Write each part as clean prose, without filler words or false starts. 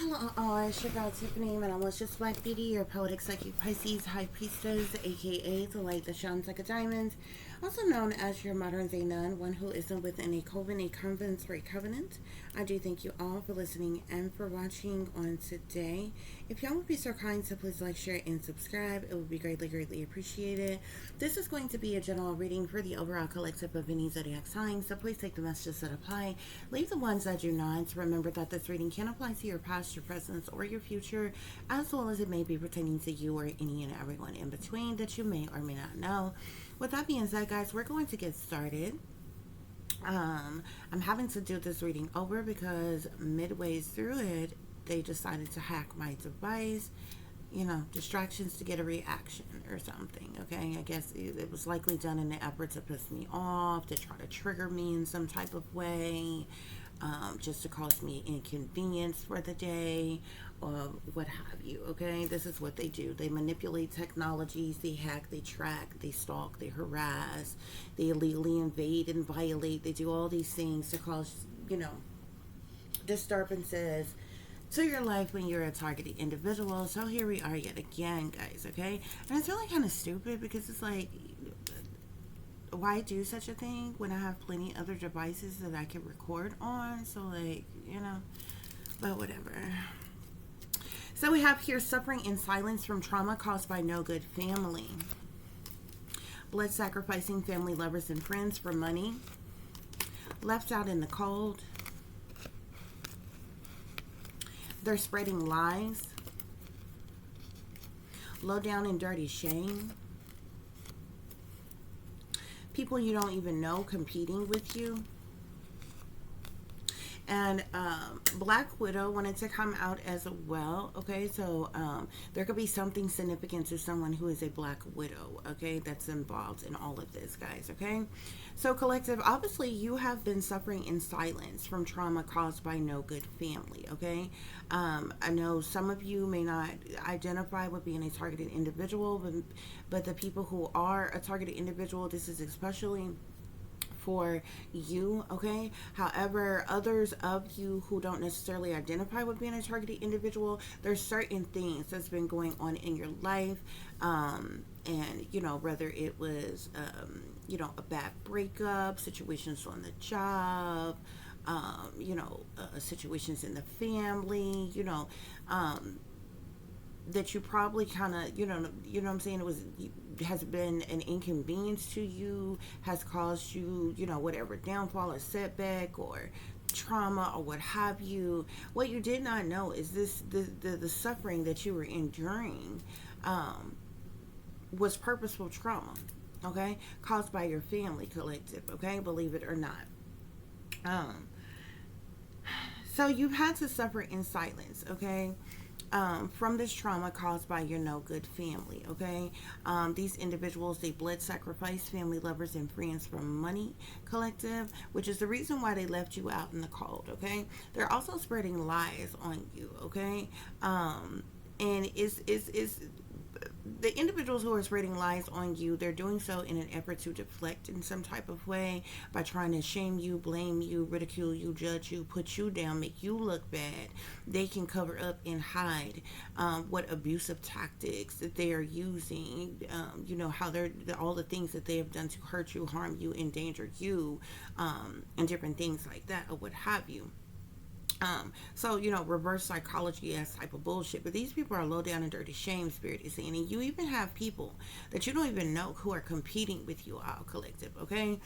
Hello, all. It's your girl Tiffany, and I'm just Black Beauty, your poetic psychic Pisces high priestess, aka the light that shines like a diamond, also known as your modern day nun, one who isn't within a coven, a convent, or a covenant. I do thank you all for listening and for watching on today. If y'all would be so kind to please like, share, and subscribe, it would be greatly, greatly appreciated. This is going to be a general reading for the overall collective of any zodiac signs, so please take the messages that apply, leave the ones that do not. Remember that this reading can apply to your past, your present, or your future, as well as it may be pertaining to you or any and everyone in between that you may or may not know. With that being said, guys, we're going to get started. I'm having to do this reading over because midway through it, they decided to hack my device. You know, distractions to get a reaction or something. Okay, I guess it was likely done in the effort to piss me off, to try to trigger me in some type of way, just to cause me inconvenience for the day, or what have you. Okay, this is what they do. They manipulate technologies, they hack, they track, they stalk, they harass, they illegally invade and violate. They do all these things to cause, disturbances to your life when you're a targeted individual. So here we are yet again, guys. Okay, and it's really kind of stupid because it's like, why do such a thing when I have plenty other devices that I can record on? So, like, but whatever. So we have here suffering in silence from trauma caused by no good family, blood sacrificing family, lovers, and friends for money, left out in the cold. They're spreading lies, low down and dirty shame, people you don't even know competing with you. And Black Widow wanted to come out as well. Okay, so there could be something significant to someone who is a Black Widow, okay, that's involved in all of this, guys. Okay, so collective, obviously you have been suffering in silence from trauma caused by no good family. Okay, I know some of you may not identify with being a targeted individual, but the people who are a targeted individual, this is especially for you. Okay, however, others of you who don't necessarily identify with being a targeted individual, there's certain things that's been going on in your life, and whether it was a bad breakup, situations on the job, situations in the family, that you probably kind of, what I'm saying, has been an inconvenience to you, has caused you, whatever downfall or setback or trauma or what have you. What you did not know is the suffering that you were enduring was purposeful trauma, okay, caused by your family, collective. Okay, believe it or not. So you've had to suffer in silence, okay, from this trauma caused by your no good family. Okay, these individuals, they blood sacrifice family, lovers, and friends for money, collective, which is the reason why they left you out in the cold. Okay, they're also spreading lies on you. Okay, and is the individuals who are spreading lies on you, they're doing so in an effort to deflect in some type of way by trying to shame you, blame you, ridicule you, judge you, put you down, make you look bad. They can cover up and hide what abusive tactics that they are using, how they're all the things that they have done to hurt you, harm you, endanger you, and different things like that, or what have you. So, reverse psychology ass type of bullshit. But these people are low down and dirty shame, spirit is saying. And you even have people that you don't even know who are competing with you, all collective. Okay.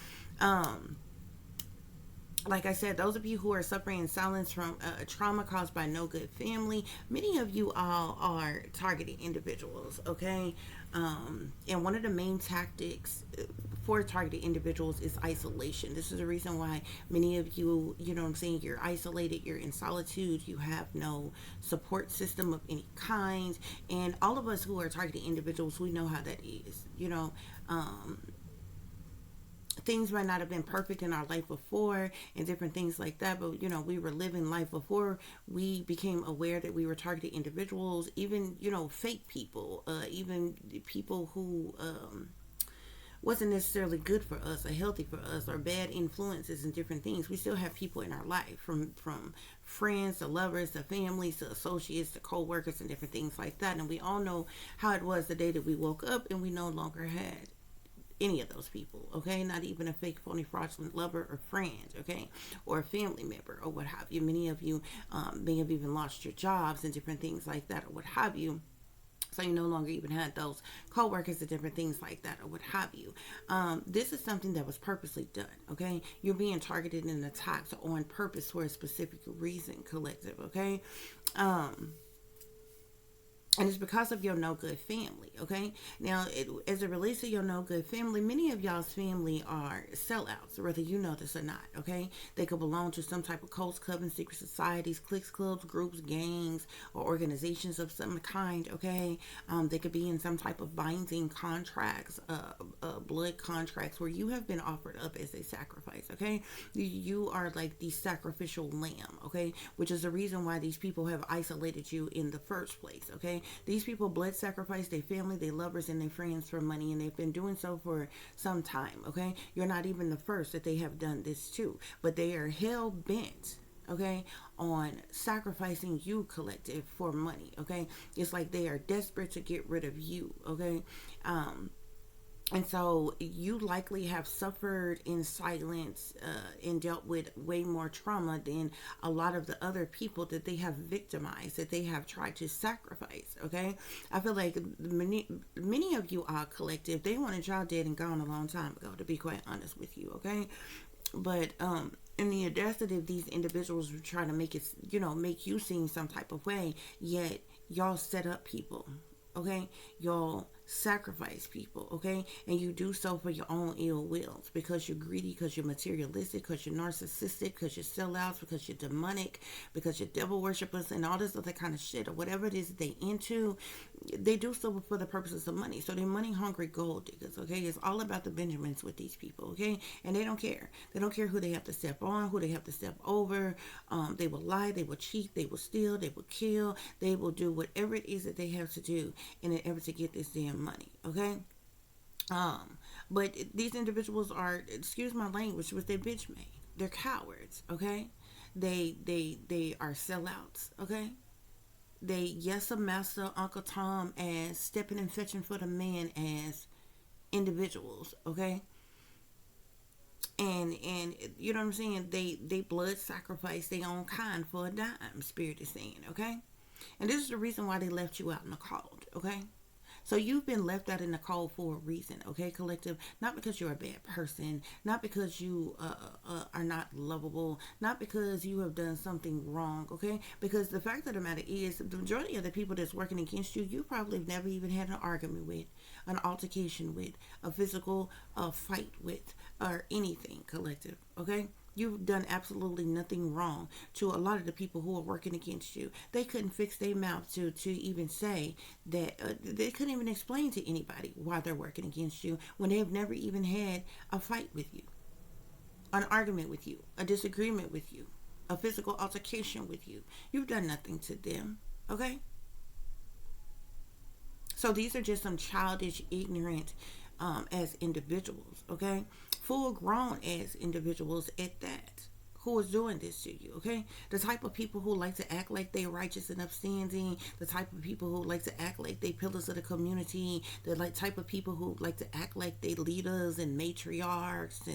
Like I said, those of you who are suffering in silence from trauma caused by no good family, many of you all are targeted individuals. Okay. And one of the main tactics for targeted individuals is isolation. This is the reason why many of you, you're isolated, you're in solitude, you have no support system of any kind. And all of us who are targeted individuals, we know how that is. Things might not have been perfect in our life before and different things like that, but we were living life before we became aware that we were targeted individuals. Even fake people, even people who wasn't necessarily good for us or healthy for us, or bad influences and different things. We still have people in our life, from friends to lovers to families to associates to co-workers and different things like that. And we all know how it was the day that we woke up and we no longer had any of those people, okay? Not even a fake, phony, fraudulent lover or friend, okay? Or a family member or what have you. Many of you may have even lost your jobs and different things like that or what have you. So you no longer even had those co-workers and different things like that or what have you. This is something that was purposely done, okay? You're being targeted and attacked on purpose for a specific reason, collective, okay? And it's because of your no good family, okay? Now, as it relates to your no good family, many of y'all's family are sellouts, whether you know this or not, okay? They could belong to some type of cults, covens, secret societies, cliques, clubs, groups, gangs, or organizations of some kind, okay? They could be in some type of binding contracts, blood contracts, where you have been offered up as a sacrifice, okay? You are like the sacrificial lamb, okay? Which is the reason why these people have isolated you in the first place, okay? These people blood sacrifice their family, their lovers, and their friends for money, and they've been doing so for some time, okay? You're not even the first that they have done this to, but they are hell bent, okay, on sacrificing you, collective, for money, okay? It's like they are desperate to get rid of you, okay? And so you likely have suffered in silence and dealt with way more trauma than a lot of the other people that they have victimized, that they have tried to sacrifice, okay? I feel like many of you are collective. They wanted y'all dead and gone a long time ago, to be quite honest with you, okay? But in the audacity of these individuals who try to make it, make you seem some type of way, yet y'all set up people, okay? Y'all sacrifice people, okay? And you do so for your own ill wills, because you're greedy, because you're materialistic, because you're narcissistic, because you're sellouts, because you're demonic, because you're devil worshippers, and all this other kind of shit, or whatever it is they into. They do so for the purposes of money. So they're money hungry gold diggers, okay? It's all about the Benjamins with these people, okay? And they don't care. They don't care who they have to step on, who they have to step over. They will lie, they will cheat, they will steal, they will kill, they will do whatever it is that they have to do in an effort to get this damn money, okay? But these individuals are, excuse my language, but they're bitch made. They're cowards, okay? They are sellouts, okay? They yes a master Uncle Tom as stepping and fetching for the man as individuals, okay? And you know what I'm saying? They blood sacrifice their own kind for a dime, Spirit is saying, okay? And this is the reason why they left you out in the cold, okay? So you've been left out in the cold for a reason, okay, collective? Not because you're a bad person, not because you are not lovable, not because you have done something wrong, okay? Because the fact of the matter is, the majority of the people that's working against you, you probably have never even had an argument with, an altercation with, a physical fight with, or anything, collective, okay? You've done absolutely nothing wrong to a lot of the people who are working against you. They couldn't fix their mouth to even say that, they couldn't even explain to anybody why they're working against you when they've never even had a fight with you, an argument with you, a disagreement with you, a physical altercation with you. You've done nothing to them, okay? So these are just some childish, ignorant as individuals, okay? Full grown as individuals at that, who is doing this to you, okay? The type of people who like to act like they're righteous and upstanding, the type of people who like to act like they pillars of the community, the type of people who like to act like they leaders and matriarchs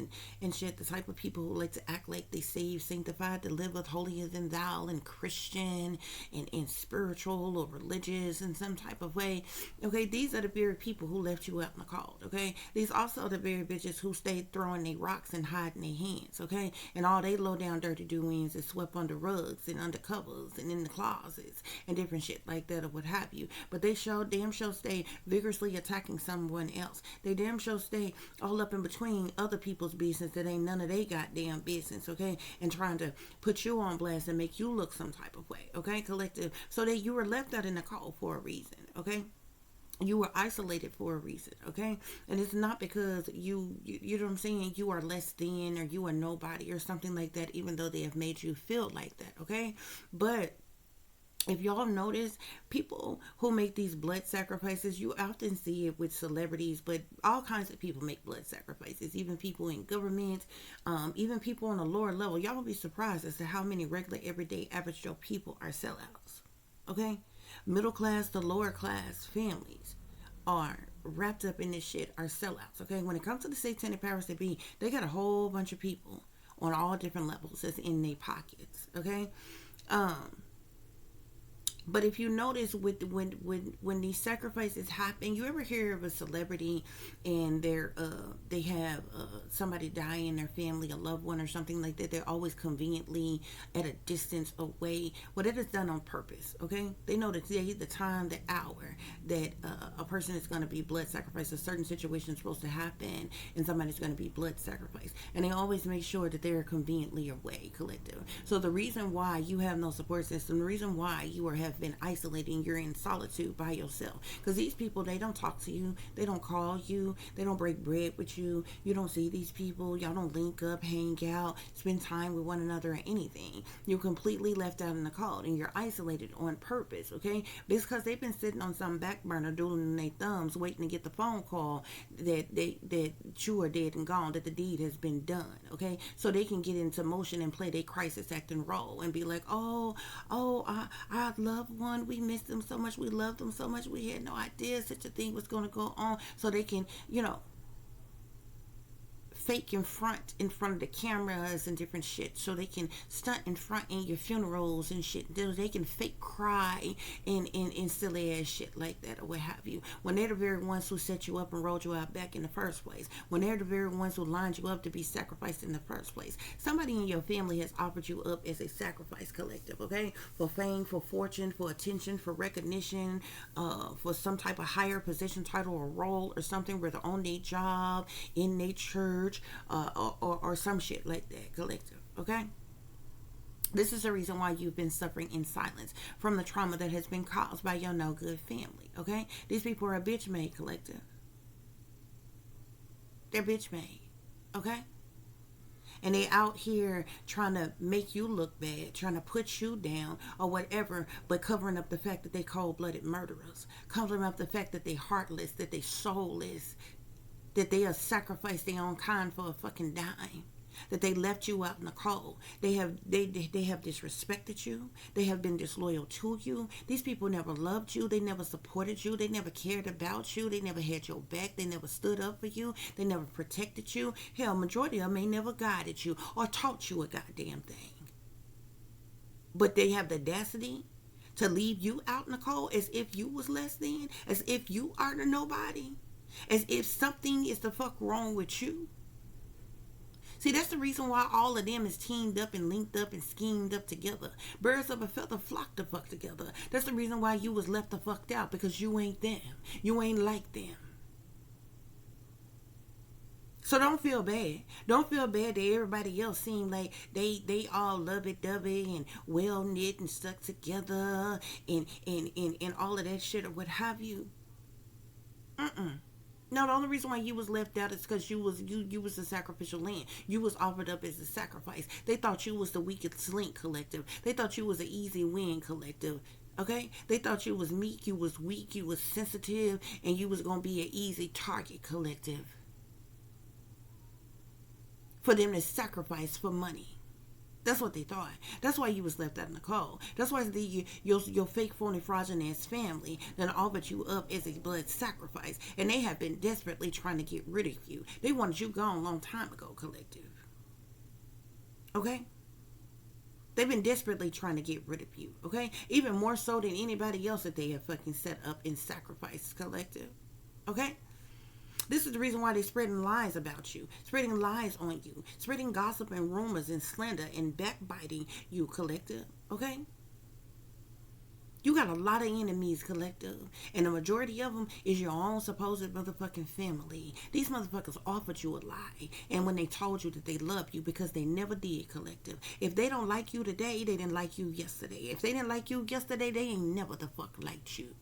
and shit, the type of people who like to act like they saved, sanctified, delivered, holier than thou, and Christian and spiritual or religious in some type of way, okay? These are the very people who left you out in the cold, okay? These also are the very bitches who stayed throwing their rocks and hiding their hands, okay? And all they low down dirty doings is swept under rugs and under covers and in the closets and different shit like that or what have you. But they damn sure stay vigorously attacking someone else. They damn sure stay all up in between other people's business that ain't none of they goddamn business, okay? And trying to put you on blast and make you look some type of way, okay, collective? So that you were left out in the cold for a reason, okay? You were isolated for a reason, okay? And it's not because you know what I'm saying, you are less than or you are nobody or something like that, even though they have made you feel like that, okay? But If y'all notice, people who make these blood sacrifices, you often see it with celebrities, but all kinds of people make blood sacrifices, even people in government, even people on a lower level. Y'all will be surprised as to how many regular, everyday, average Joe people are sellouts. Okay? Middle class to lower class families are wrapped up in this shit, are sellouts. Okay? When it comes to the satanic powers that be, they got a whole bunch of people on all different levels that's in their pockets. Okay? Um, But if you notice, with when these sacrifices happen, you ever hear of a celebrity and they have somebody die in their family, a loved one or something like that? They're always conveniently at a distance away. Well, that is done on purpose. Okay, they know the day, the time, the hour that a person is going to be blood sacrificed. A certain situation is supposed to happen, and somebody's going to be blood sacrificed, and they always make sure that they're conveniently away, collective. So the reason why you have no support system, the reason why you have been isolating, you're in solitude by yourself, because these people, they don't talk to you, they don't call you, they don't break bread with you, you don't see these people, y'all don't link up, hang out, spend time with one another or anything. You're completely left out in the cold, and you're isolated on purpose. Okay, it's because they've been sitting on some back burner doing their thumbs, waiting to get the phone call that you are dead and gone, that the deed has been done. Okay, so they can get into motion and play their crisis acting role and be like, our loved one, we missed them so much, we loved them so much, we had no idea such a thing was going to go on. So they can, fake in front of the cameras and different shit, so they can stunt in front in your funerals and shit. They can fake cry in silly ass shit like that, or what have you, when they're the very ones who set you up and rolled you out back in the first place, when they're the very ones who lined you up to be sacrificed in the first place. Somebody in your family has offered you up as a sacrifice, collective. Okay, for fame, for fortune, for attention, for recognition, for some type of higher position, title, or role, or something, whether on their job, in their church, or some shit like that, collective. Okay, this is the reason why you've been suffering in silence from the trauma that has been caused by your no good family. Okay, these people are bitch made, collective. They're bitch made. Okay, and they out here trying to make you look bad, trying to put you down or whatever, but covering up the fact that they cold-blooded murderers, covering up the fact that they heartless, that they soulless, that they have sacrificed their own kind for a fucking dime, that they left you out in the cold. They have disrespected you. They have been disloyal to you. These people never loved you. They never supported you. They never cared about you. They never had your back. They never stood up for you. They never protected you. Hell, majority of them may never guided you or taught you a goddamn thing. But they have the audacity to leave you out in the cold as if you was less than, as if you are the nobody, as if something is the fuck wrong with you. See, that's the reason why all of them is teamed up and linked up and schemed up together. Birds of a feather flock the fuck together. That's the reason why you was left the fucked out, because you ain't them. You ain't like them. So don't feel bad. Don't feel bad that everybody else seem like they all lovey-dovey and well-knit and stuck together and all of that shit or what have you. No, the only reason why you was left out is because you was the sacrificial lamb. You was offered up as a sacrifice. They thought you was the weakest link, collective. They thought you was an easy win, collective. Okay? They thought you was meek, you was weak, you was sensitive, and you was gonna be an easy target, collective, for them to sacrifice for money. That's what they thought. That's why you was left out in the cold. That's why your fake, phony, fraudulent ass family then offered you up as a blood sacrifice. And they have been desperately trying to get rid of you. They wanted you gone a long time ago, collective. Okay? They've been desperately trying to get rid of you. Okay? Even more so than anybody else that they have fucking set up in sacrifice, collective. Okay? This is the reason why they're spreading lies about you, spreading lies on you, spreading gossip and rumors and slander and backbiting you, collective. Okay? You got a lot of enemies, collective, and the majority of them is your own supposed motherfucking family. These motherfuckers offered you a lie, and when they told you that they love you, because they never did, collective. If they don't like you today, they didn't like you yesterday. If they didn't like you yesterday, they ain't never the fuck liked you.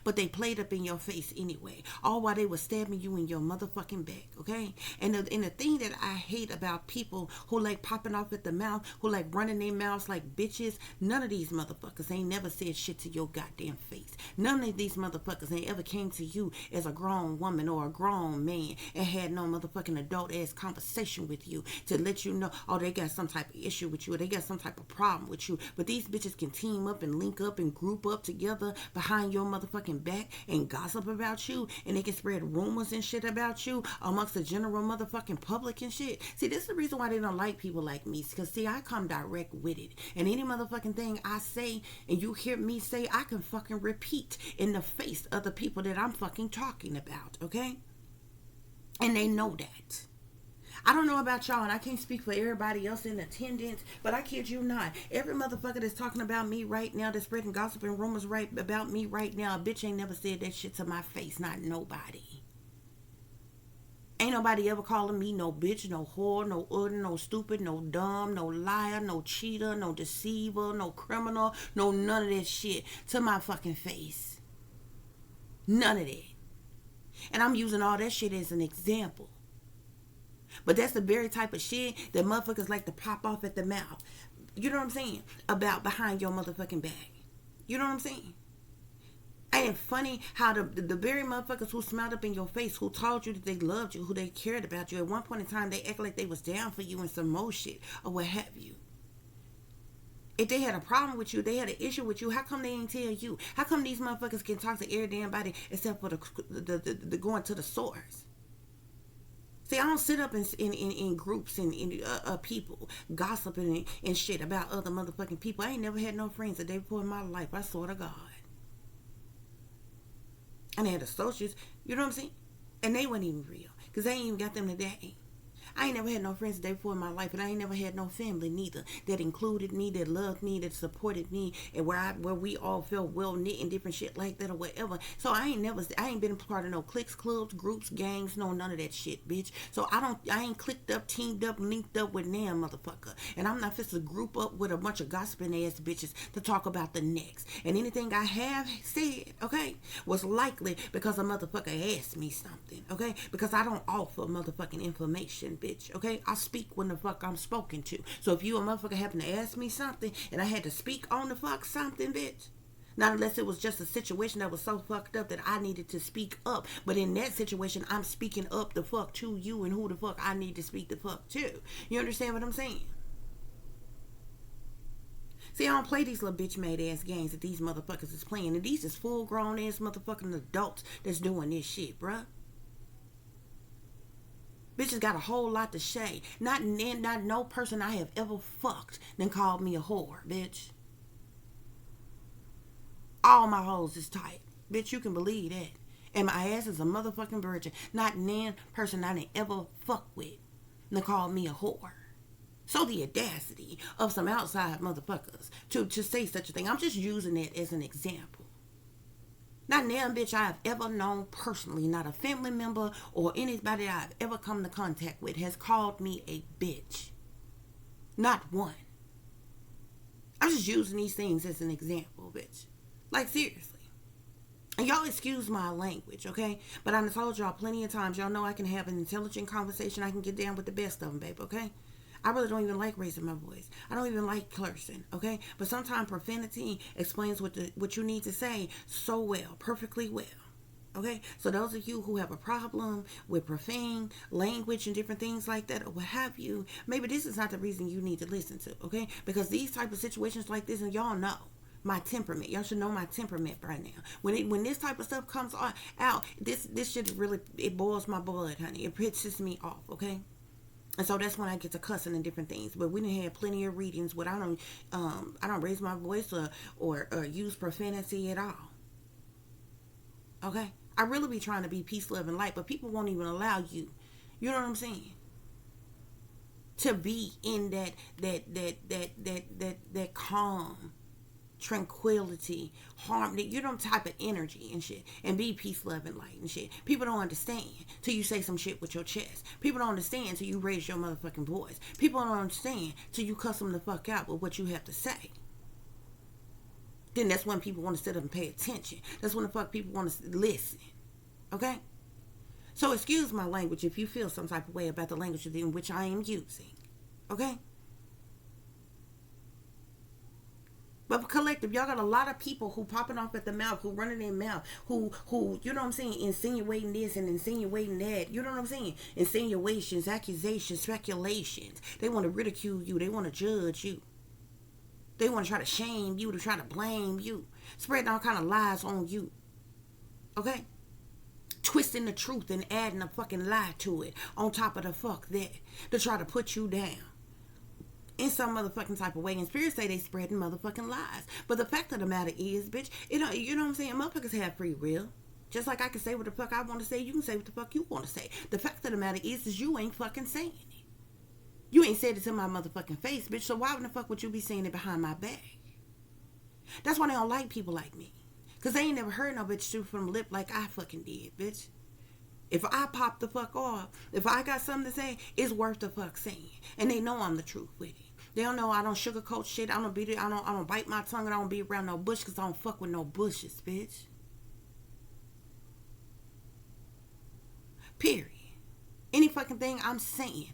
But they played up in your face anyway, all while they were stabbing you in your motherfucking back, okay? And the thing that I hate about people who like popping off at the mouth, who like running their mouths like bitches, none of these motherfuckers ain't never said shit to your goddamn face. None of these motherfuckers ain't ever came to you as a grown woman or a grown man and had no motherfucking adult ass conversation with you to let you know, oh, they got some type of issue with you, or they got some type of problem with you. But these bitches can team up and link up and group up together behind your motherfucking back and gossip about you, and they can spread rumors and shit about you amongst the general motherfucking public and shit. See, this is the reason why they don't like people like me, because see, I come direct with it, and any motherfucking thing I say and you hear me say, I can fucking repeat in the face of the people that I'm fucking talking about, okay? And they know that. I don't know about y'all, and I can't speak for everybody else in attendance, but I kid you not, every motherfucker that's talking about me right now, that's spreading gossip and rumors right about me right now, a bitch ain't never said that shit to my face. Not nobody. Ain't nobody ever calling me no bitch, no whore, no udder, no stupid, no dumb, no liar, no cheater, no deceiver, no criminal, no none of that shit to my fucking face. None of that. And I'm using all that shit as an example. But that's the very type of shit that motherfuckers like to pop off at the mouth. You know what I'm saying? About behind your motherfucking back. You know what I'm saying? Ain't it funny how the very motherfuckers who smiled up in your face, who told you that they loved you, who they cared about you, at one point in time they act like they was down for you and some more shit or what have you. If they had a problem with you, they had an issue with you, how come they ain't tell you? How come these motherfuckers can talk to every damn body except for the going to the source? See, I don't sit up in groups and people gossiping and shit about other motherfucking people. I ain't never had no friends a day before in my life. I swear to God. And I had associates, you know what I'm saying? And they weren't even real, because I ain't even got them today. I ain't never had no friends the day before in my life, and I ain't never had no family neither that included me, that loved me, that supported me, and where we all felt well knit and different shit like that or whatever. So I ain't been a part of no cliques, clubs, groups, gangs, no none of that shit, bitch. So I ain't clicked up, teamed up, linked up with them motherfucker. And I'm not just to group up with a bunch of gossiping ass bitches to talk about the next. And anything I have said, okay, was likely because a motherfucker asked me something, okay? Because I don't offer motherfucking information, bitch. Okay, I speak when the fuck I'm spoken to. So if you a motherfucker happen to ask me something and I had to speak on the fuck something, bitch, not unless it was just a situation that was so fucked up that I needed to speak up. But in that situation, I'm speaking up the fuck to you and who the fuck I need to speak the fuck to. You understand what I'm saying? See, I don't play these little bitch made ass games that these motherfuckers is playing. And these is full grown ass motherfucking adults that's doing this shit, bruh. Bitches got a whole lot to say. Not no person I have ever fucked then called me a whore, bitch. All my hoes is tight. Bitch, you can believe that. And my ass is a motherfucking virgin. Not nan person I didn't ever fuck with then called me a whore. So the audacity of some outside motherfuckers to say such a thing. I'm just using it as an example. Not now, bitch, I have ever known personally, not a family member or anybody I've ever come to contact with has called me a bitch. Not one. I'm just using these things as an example, bitch. Like, seriously. And y'all excuse my language, okay? But I done told y'all plenty of times, y'all know I can have an intelligent conversation. I can get down with the best of them, babe, okay? I really don't even like raising my voice. I don't even like cursing, okay? But sometimes profanity explains what you need to say so well, perfectly well, okay? So those of you who have a problem with profane language and different things like that or what have you, maybe this is not the reason you need to listen to, okay? Because these type of situations like this, and y'all know my temperament. Y'all should know my temperament by now. When this type of stuff comes out, this shit really, it boils my blood, honey. It pisses me off, okay? And so that's when I get to cussing and different things. But we didn't have plenty of readings where I don't raise my voice or use profanity at all. Okay? I really be trying to be peace, love, and light, but people won't even allow you. You know what I'm saying? To be in that calm, tranquility, harmony, you know, type of energy and shit, and be peace, love, and light and shit. People don't understand till you say some shit with your chest. People don't understand till you raise your motherfucking voice. People don't understand till you cuss them the fuck out with what you have to say. then that's when people want to sit up and pay attention. That's when the fuck people want to listen. Okay? So excuse my language if you feel some type of way about the language in which I am using. Okay? But collective, y'all got a lot of people who popping off at the mouth, who running their mouth, who, you know what I'm saying, insinuating this and insinuating that. You know what I'm saying? Insinuations, accusations, speculations. They want to ridicule you. They want to judge you. They want to try to shame you, to try to blame you. Spreading all kind of lies on you. Okay? Twisting the truth and adding a fucking lie to it. On top of the fuck that. To try to put you down. In some motherfucking type of way. And spirits say they spreading motherfucking lies. But the fact of the matter is, bitch, you know what I'm saying? Motherfuckers have free will. Just like I can say what the fuck I want to say, you can say what the fuck you want to say. The fact of the matter is you ain't fucking saying it. You ain't said it to my motherfucking face, bitch. So why the fuck would you be saying it behind my back? That's why they don't like people like me. Because they ain't never heard no bitch shoot from the lip like I fucking did, bitch. If I pop the fuck off, if I got something to say, it's worth the fuck saying. And they know I'm the truth with it. They don't know I don't sugarcoat shit. I don't bite my tongue, and I don't be around no bush because I don't fuck with no bushes, bitch. Period. Any fucking thing I'm saying,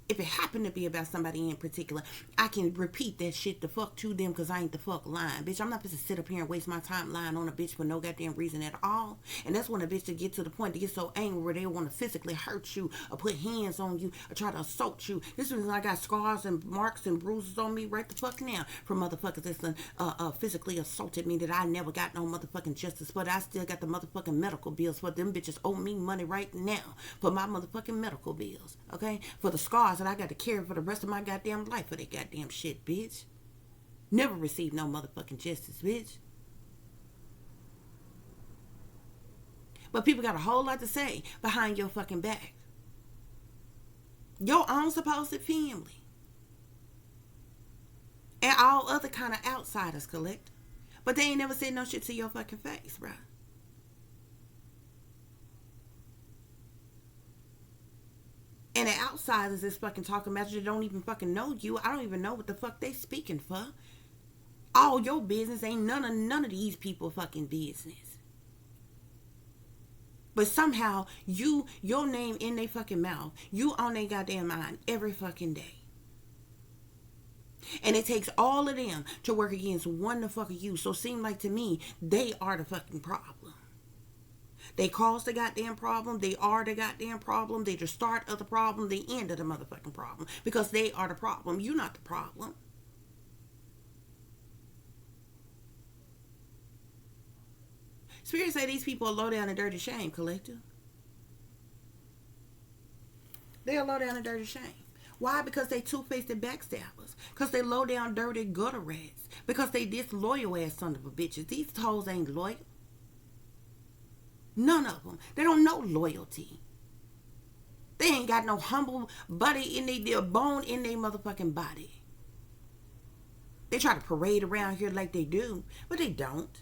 if it happened to be about somebody in particular, I can repeat that shit the fuck to them because I ain't the fuck lying. Bitch, I'm not supposed to sit up here and waste my time lying on a bitch for no goddamn reason at all. And that's when a bitch to get to the point to get so angry where they want to physically hurt you or put hands on you or try to assault you. This is when I got scars and marks and bruises on me right the fuck now from motherfuckers that's physically assaulted me that I never got no motherfucking justice for. I still got the motherfucking medical bills for them bitches owe me money right now for my motherfucking medical bills. Okay? For the scars that I got to carry for the rest of my goddamn life for that goddamn shit, bitch. Never received no motherfucking justice, bitch. But people got a whole lot to say behind your fucking back. Your own supposed family. And all other kind of outsiders, collect. But they ain't never said no shit to your fucking face, bruh. And the outsiders is fucking talking about you that don't even fucking know you. I don't even know what the fuck they speaking for. All your business ain't none of these people fucking business. But somehow your name in their fucking mouth, you on their goddamn mind every fucking day. And it takes all of them to work against one the fuck of you. So it seems like to me, they are the fucking problem. They cause the goddamn problem. They are the goddamn problem. They the start of the problem, the end of the motherfucking problem. Because they are the problem. You're not the problem. Spirits say these people are low down and dirty shame, collective. They are low down and dirty shame. Why? Because they two-faced and backstabbers. Because they low down dirty gutter rats. Because they disloyal ass son of a bitches. These hoes ain't loyal. None of them. They don't know loyalty. They ain't got no humble buddy in their bone in their motherfucking body. They try to parade around here like they do, but they don't.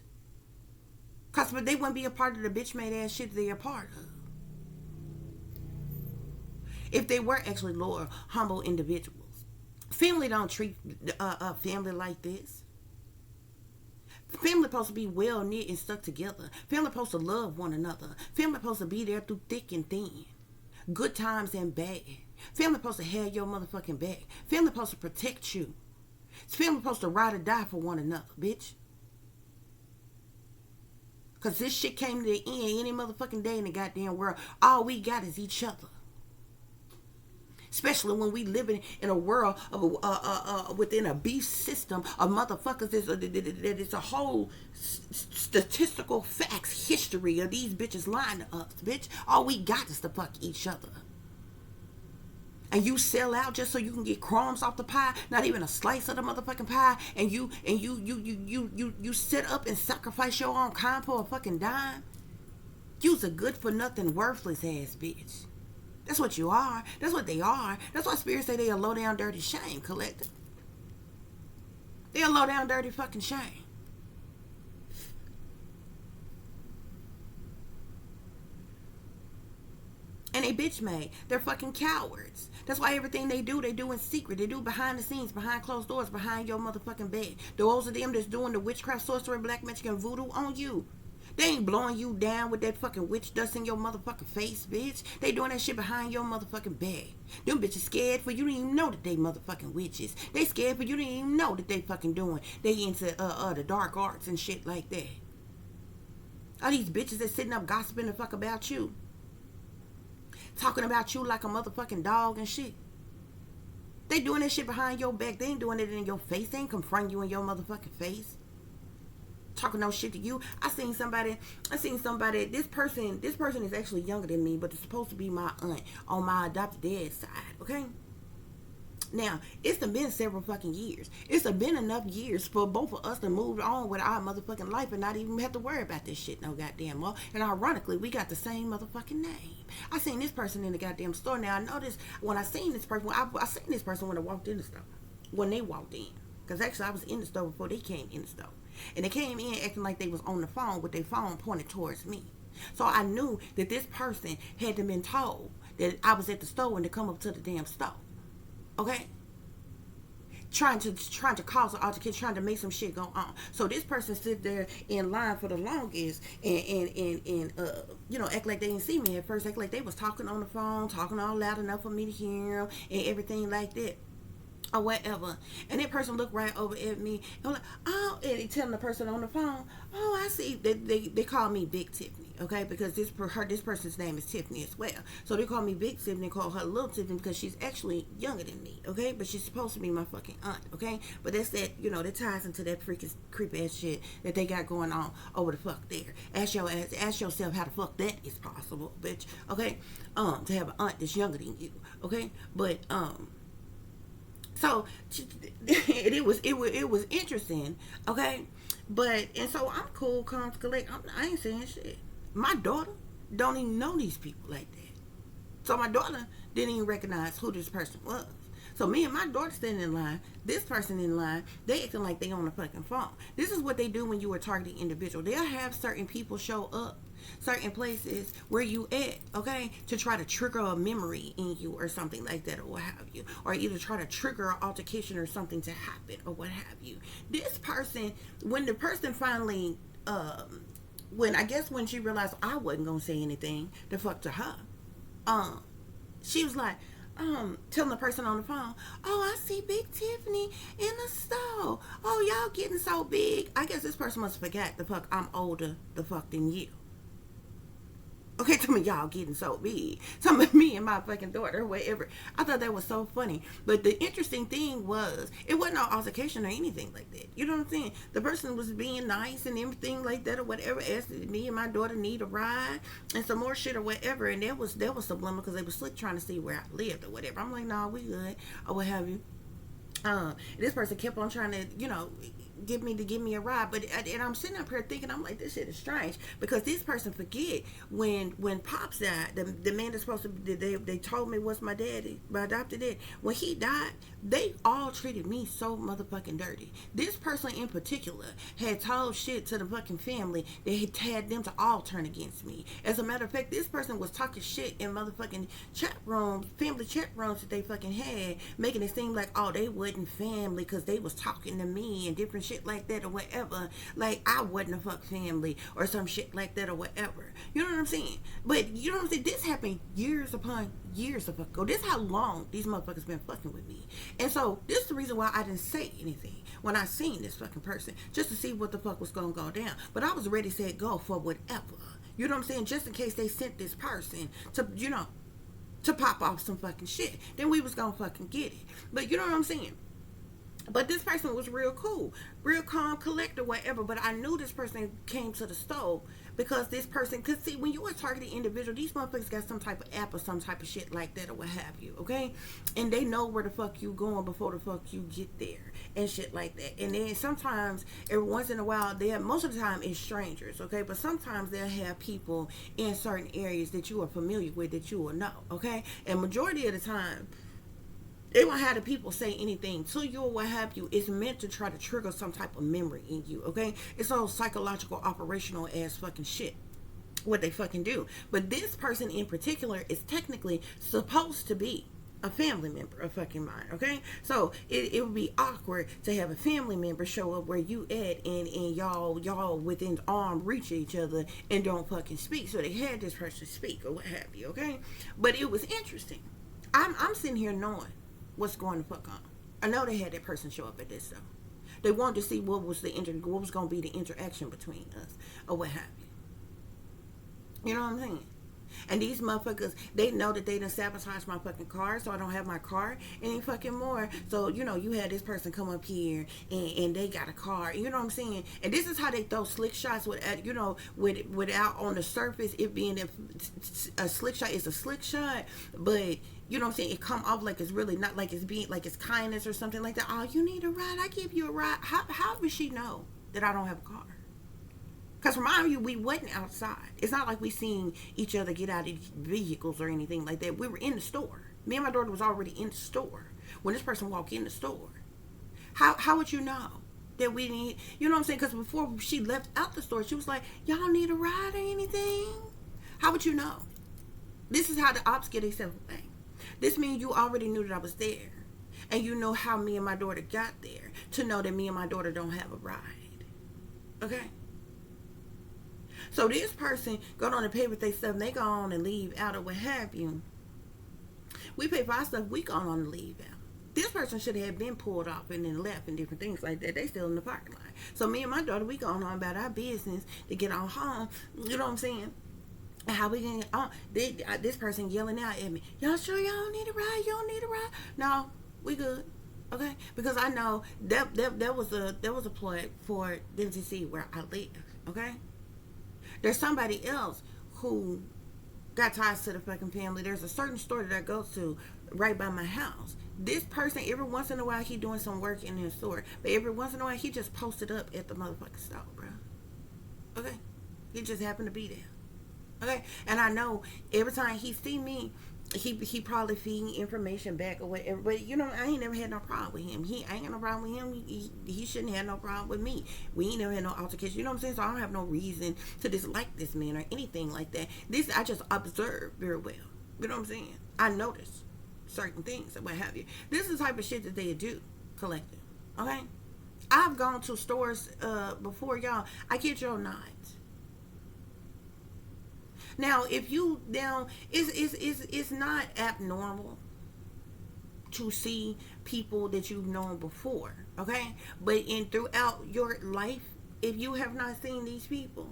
Cause they wouldn't be a part of the bitch made ass shit they're a part of. If they were actually loyal, humble individuals. Family don't treat family like this. Family supposed to be well knit and stuck together. Family supposed to love one another. Family supposed to be there through thick and thin. Good times and bad. Family supposed to have your motherfucking back. Family supposed to protect you. Family supposed to ride or die for one another, bitch. Cause this shit came to the end any motherfucking day in the goddamn world. All we got is each other. Especially when we live in a world of within a beast system of motherfuckers. There's a whole statistical facts history of these bitches lying to us, bitch. All we got is to fuck each other. And you sell out just so you can get crumbs off the pie, not even a slice of the motherfucking pie, and you sit up and sacrifice your own kind for a fucking dime. You's a good for nothing worthless ass bitch. That's what you are. That's what they are. That's why spirits say they are low down dirty shame, collective. They are low down dirty fucking shame. And They bitch made. They're fucking cowards. That's why everything they do in secret. They do behind the scenes, behind closed doors, behind your motherfucking bed. Those of them that's doing the witchcraft, sorcery, black magic, and voodoo on you. They ain't blowing you down with that fucking witch dust in your motherfucking face, bitch. They doing that shit behind your motherfucking bed. Them bitches scared for you to even know that they motherfucking witches. They scared for you to even know that they fucking doing. They into the dark arts and shit like that. All these bitches that sitting up gossiping the fuck about you. Talking about you like a motherfucking dog and shit. They doing that shit behind your back. They ain't doing it in your face. They ain't confronting you in your motherfucking face. Talking no shit to you. I seen somebody, this person is actually younger than me, but it's supposed to be my aunt on my adopted dad's side, okay? Now, it's been several fucking years. It's been enough years for both of us to move on with our motherfucking life and not even have to worry about this shit no goddamn well. And ironically, we got the same motherfucking name. I seen this person in the goddamn store. Now, I noticed when I seen this person, I seen this person when I walked in the store. When they walked in. Because actually, I was in the store before they came in the store. And they came in acting like they was on the phone with their phone pointed towards me. So I knew that this person had been told that I was at the store and to come up to the damn store. Okay? Trying to cause an altercation, trying to make some shit go on. So this person sit there in line for the longest and act like they didn't see me at first, act like they was talking on the phone, talking all loud enough for me to hear them and everything like that. Or whatever. And that person looked right over at me and was like, oh, and he telling the person on the phone, oh, I see. They call me Big Tiffany, okay? Because this person's name is Tiffany as well. So they call me Big Tiffany, call her Little Tiffany because she's actually younger than me, okay? But she's supposed to be my fucking aunt, okay? But that's that, that ties into that freaking creepy ass shit that they got going on over the fuck there. Ask yourself how the fuck that is possible, bitch, okay? To have an aunt that's younger than you, okay? But so it was interesting, okay? And so I'm cool, calm, collect. I ain't saying shit. My daughter don't even know these people like that. So my daughter didn't even recognize who this person was. So me and my daughter standing in line, this person in line, they acting like they on the fucking phone. This is what they do when you are targeting individual. They'll have certain people show up certain places where you at, okay, to try to trigger a memory in you or something like that or what have you, or either try to trigger an altercation or something to happen or what have you. This person, when the person finally when she realized I wasn't gonna say anything the fuck to her, she was like, telling the person on the phone, oh, I see Big Tiffany in the store. Oh, y'all getting so big. I guess this person must forget the fuck I'm older the fuck than you. Okay, tell me y'all getting so big. Some of me and my fucking daughter, whatever. I thought that was so funny. But the interesting thing was, it wasn't no altercation or anything like that. You know what I'm saying? The person was being nice and everything like that or whatever. Asked me and my daughter need a ride and some more shit or whatever. And that was subliminal because they were slick trying to see where I lived or whatever. I'm like, nah, we good or what have you. This person kept on trying to, give me a ride, and I'm sitting up here thinking, I'm like, this shit is strange because this person forget when Pops died, the man that's supposed to they told me was my daddy, my adopted dad. When he died, they all treated me so motherfucking dirty. This person in particular had told shit to the fucking family that had them to all turn against me. As a matter of fact, this person was talking shit in motherfucking chat rooms, family chat rooms that they fucking had, making it seem like, oh, they wasn't family because they was talking to me and different shit like that or whatever, like I wasn't a fuck family or some shit like that or whatever. You know what I'm saying? But you know what I'm saying? This happened years upon years of ago. This is how long these motherfuckers been fucking with me. And so this is the reason why I didn't say anything when I seen this fucking person, just to see what the fuck was gonna go down. But I was ready to say go for whatever. You know what I'm saying? Just in case they sent this person to, to pop off some fucking shit, then we was gonna fucking get it. But you know what I'm saying? But this person was real cool, real calm, collect or whatever. But I knew this person came to the store because this person, because see, when you are targeting individual, these motherfuckers got some type of app or some type of shit like that or what have you, okay? And they know where the fuck you going before the fuck you get there and shit like that. And then sometimes, every once in a while, most of the time it's strangers, okay? But sometimes they'll have people in certain areas that you are familiar with that you will know, okay? And majority of the time, they won't have the people say anything to you or what have you. It's meant to try to trigger some type of memory in you, okay? It's all psychological, operational ass fucking shit. what they fucking do. But this person in particular is technically supposed to be a family member of fucking mine, okay? So it would be awkward to have a family member show up where you at, and y'all within arm reach each other and don't fucking speak. So they had this person speak or what have you, okay? But it was interesting. I'm sitting here knowing what's going to fuck on. I know they had that person show up at this though. They wanted to see what was going to be the interaction between us or what have you. You know what I'm saying? And these motherfuckers, they know that they done sabotaged my fucking car, so I don't have my car any fucking more. So, you know, you had this person come up here and they got a car. You know what I'm saying? And this is how they throw slick shots with, you know, without on the surface, it being a slick shot is a slick shot, but you know what I'm saying, it come off like it's really not, like it's being, like it's kindness or something like that. Oh, you need a ride? I give you a ride. How does she know that I don't have a car? Because remind you, we wasn't outside. It's not like we seen each other get out of vehicles or anything like that. We were in the store. Me and my daughter was already in the store when this person walked in the store. How would you know that we need, you know what I'm saying? Because before she left out the store, she was like, y'all need a ride or anything? How would you know? This is how the ops get themselves away. This means you already knew that I was there. And you know how me and my daughter got there to know that me and my daughter don't have a ride. Okay? So this person go on and pay with their stuff, and they go on and leave out or what have you. We pay for our stuff, we go on and leave out. This person should have been pulled off and then left and different things like that. They still in the parking lot. So me and my daughter, we going on about our business to get on home. You know what I'm saying? And how we get on. This person yelling out at me, y'all sure y'all don't need a ride? You don't need a ride? No, we good. Okay? Because I know that was a ploy for them to see where I live. Okay? There's somebody else who got ties to the fucking family. There's a certain store that I go to right by my house. This person, every once in a while, he doing some work in his store. But every once in a while, he just posted up at the motherfucking store, bro. Okay? He just happened to be there. Okay? And I know every time he see me, he probably feeding information back or whatever. But, you know, I ain't never had no problem with him. I ain't got no problem with him. He shouldn't have no problem with me. We ain't never had no altercation. You know what I'm saying? So I don't have no reason to dislike this man or anything like that. This, I just observe very well. You know what I'm saying? I notice certain things and what have you. This is the type of shit that they do collective. Okay? I've gone to stores before, y'all. I get your nods. Now, if you down, it's not abnormal to see people that you've known before, okay? But throughout your life, if you have not seen these people,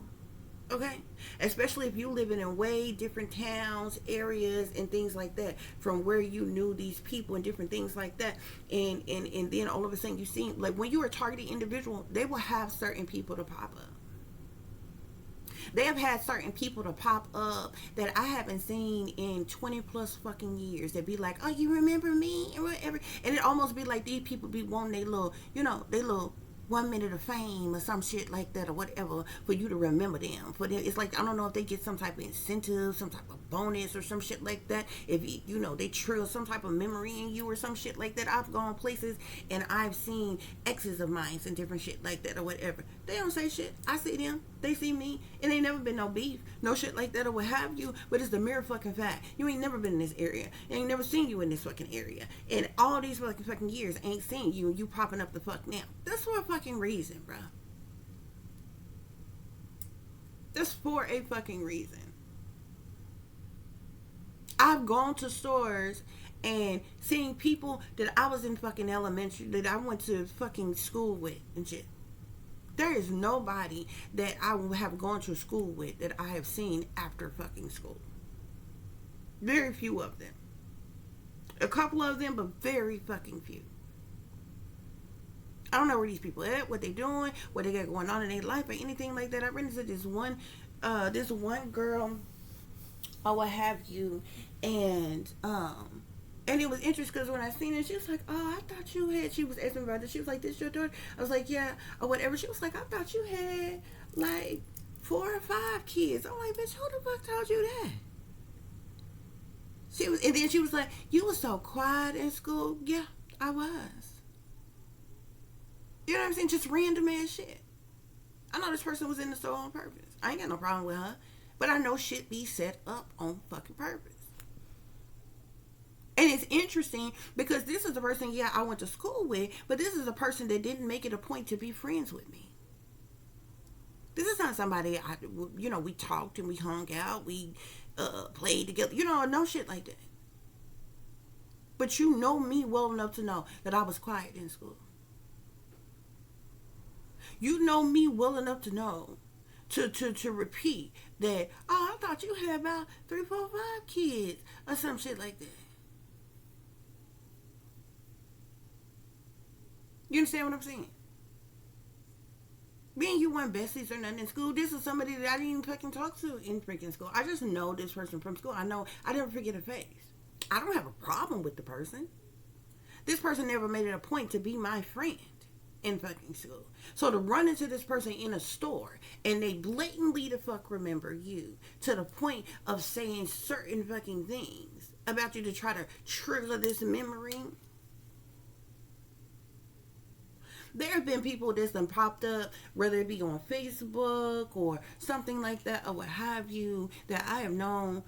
okay? Especially if you live in way different towns, areas, and things like that, from where you knew these people and different things like that, and then all of a sudden you see, like when you are a targeted individual, they will have certain people to pop up. They have had certain people to pop up that I haven't seen in 20 plus fucking years. That be like, oh, you remember me? And whatever. And it almost be like these people be wanting they little, you know, they little 1 minute of fame or some shit like that or whatever for you to remember them. For them, it's like, I don't know if they get some type of incentive, some type of bonus or some shit like that. If, you know, they trill some type of memory in you or some shit like that. I've gone places and I've seen exes of mine and different shit like that or whatever. They don't say shit. I see them. They see me. And ain't never been no beef. No shit like that or what have you. But it's the mere fucking fact. You ain't never been in this area. I ain't never seen you in this fucking area. And all these fucking years ain't seen you and you popping up the fuck now. That's for a fucking reason, bro. That's for a fucking reason. I've gone to stores and seen people that I was in fucking elementary, that I went to fucking school with and shit. There is nobody that I have gone to school with that I have seen after fucking school. Very few of them. A couple of them, but very fucking few. I don't know where these people at, what they doing, what they got going on in their life or anything like that. I ran into this one girl or what have you, and it was interesting because when I seen her, she was like, oh, I thought you had, she was asking about this, she was like, this your daughter? I was like, yeah, or whatever. She was like, I thought you had like 4 or 5 kids. I'm like, bitch, who the fuck told you that? She was, and then she was like, you was so quiet in school. Yeah, I was. You know what I'm saying? Just random ass shit. I know this person was in the store on purpose. I ain't got no problem with her. But I know shit be set up on fucking purpose. And it's interesting because this is the person, yeah, I went to school with, but this is a person that didn't make it a point to be friends with me. This is not somebody, we talked and we hung out, we played together, no shit like that. But you know me well enough to know that I was quiet in school. You know me well enough to know to repeat that, oh, I thought you had about 3, 4, 5 kids or some shit like that. You understand what I'm saying? Me and you weren't besties or nothing in school. This is somebody that I didn't even fucking talk to in freaking school. I just know this person from school. I know I never forget a face. I don't have a problem with the person. This person never made it a point to be my friend in fucking school. So to run into this person in a store and they blatantly the fuck remember you to the point of saying certain fucking things about you to try to trigger this memory. There have been people that's done popped up, whether it be on Facebook or something like that or what have you, that I have known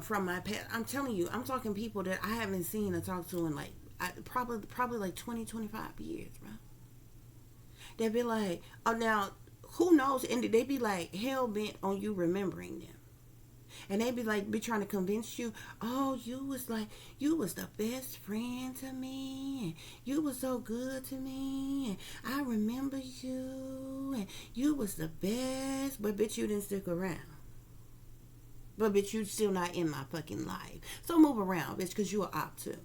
from my past. I'm telling you, I'm talking people that I haven't seen or talked to in probably like 20, 25 years, bro. They'd be like, oh, now, who knows? And they be like hell bent on you remembering them. And they be trying to convince you, oh, you was the best friend to me, and you was so good to me, and I remember you, and you was the best, but bitch, you didn't stick around. But bitch, you still not in my fucking life. So move around, bitch, because you are op too.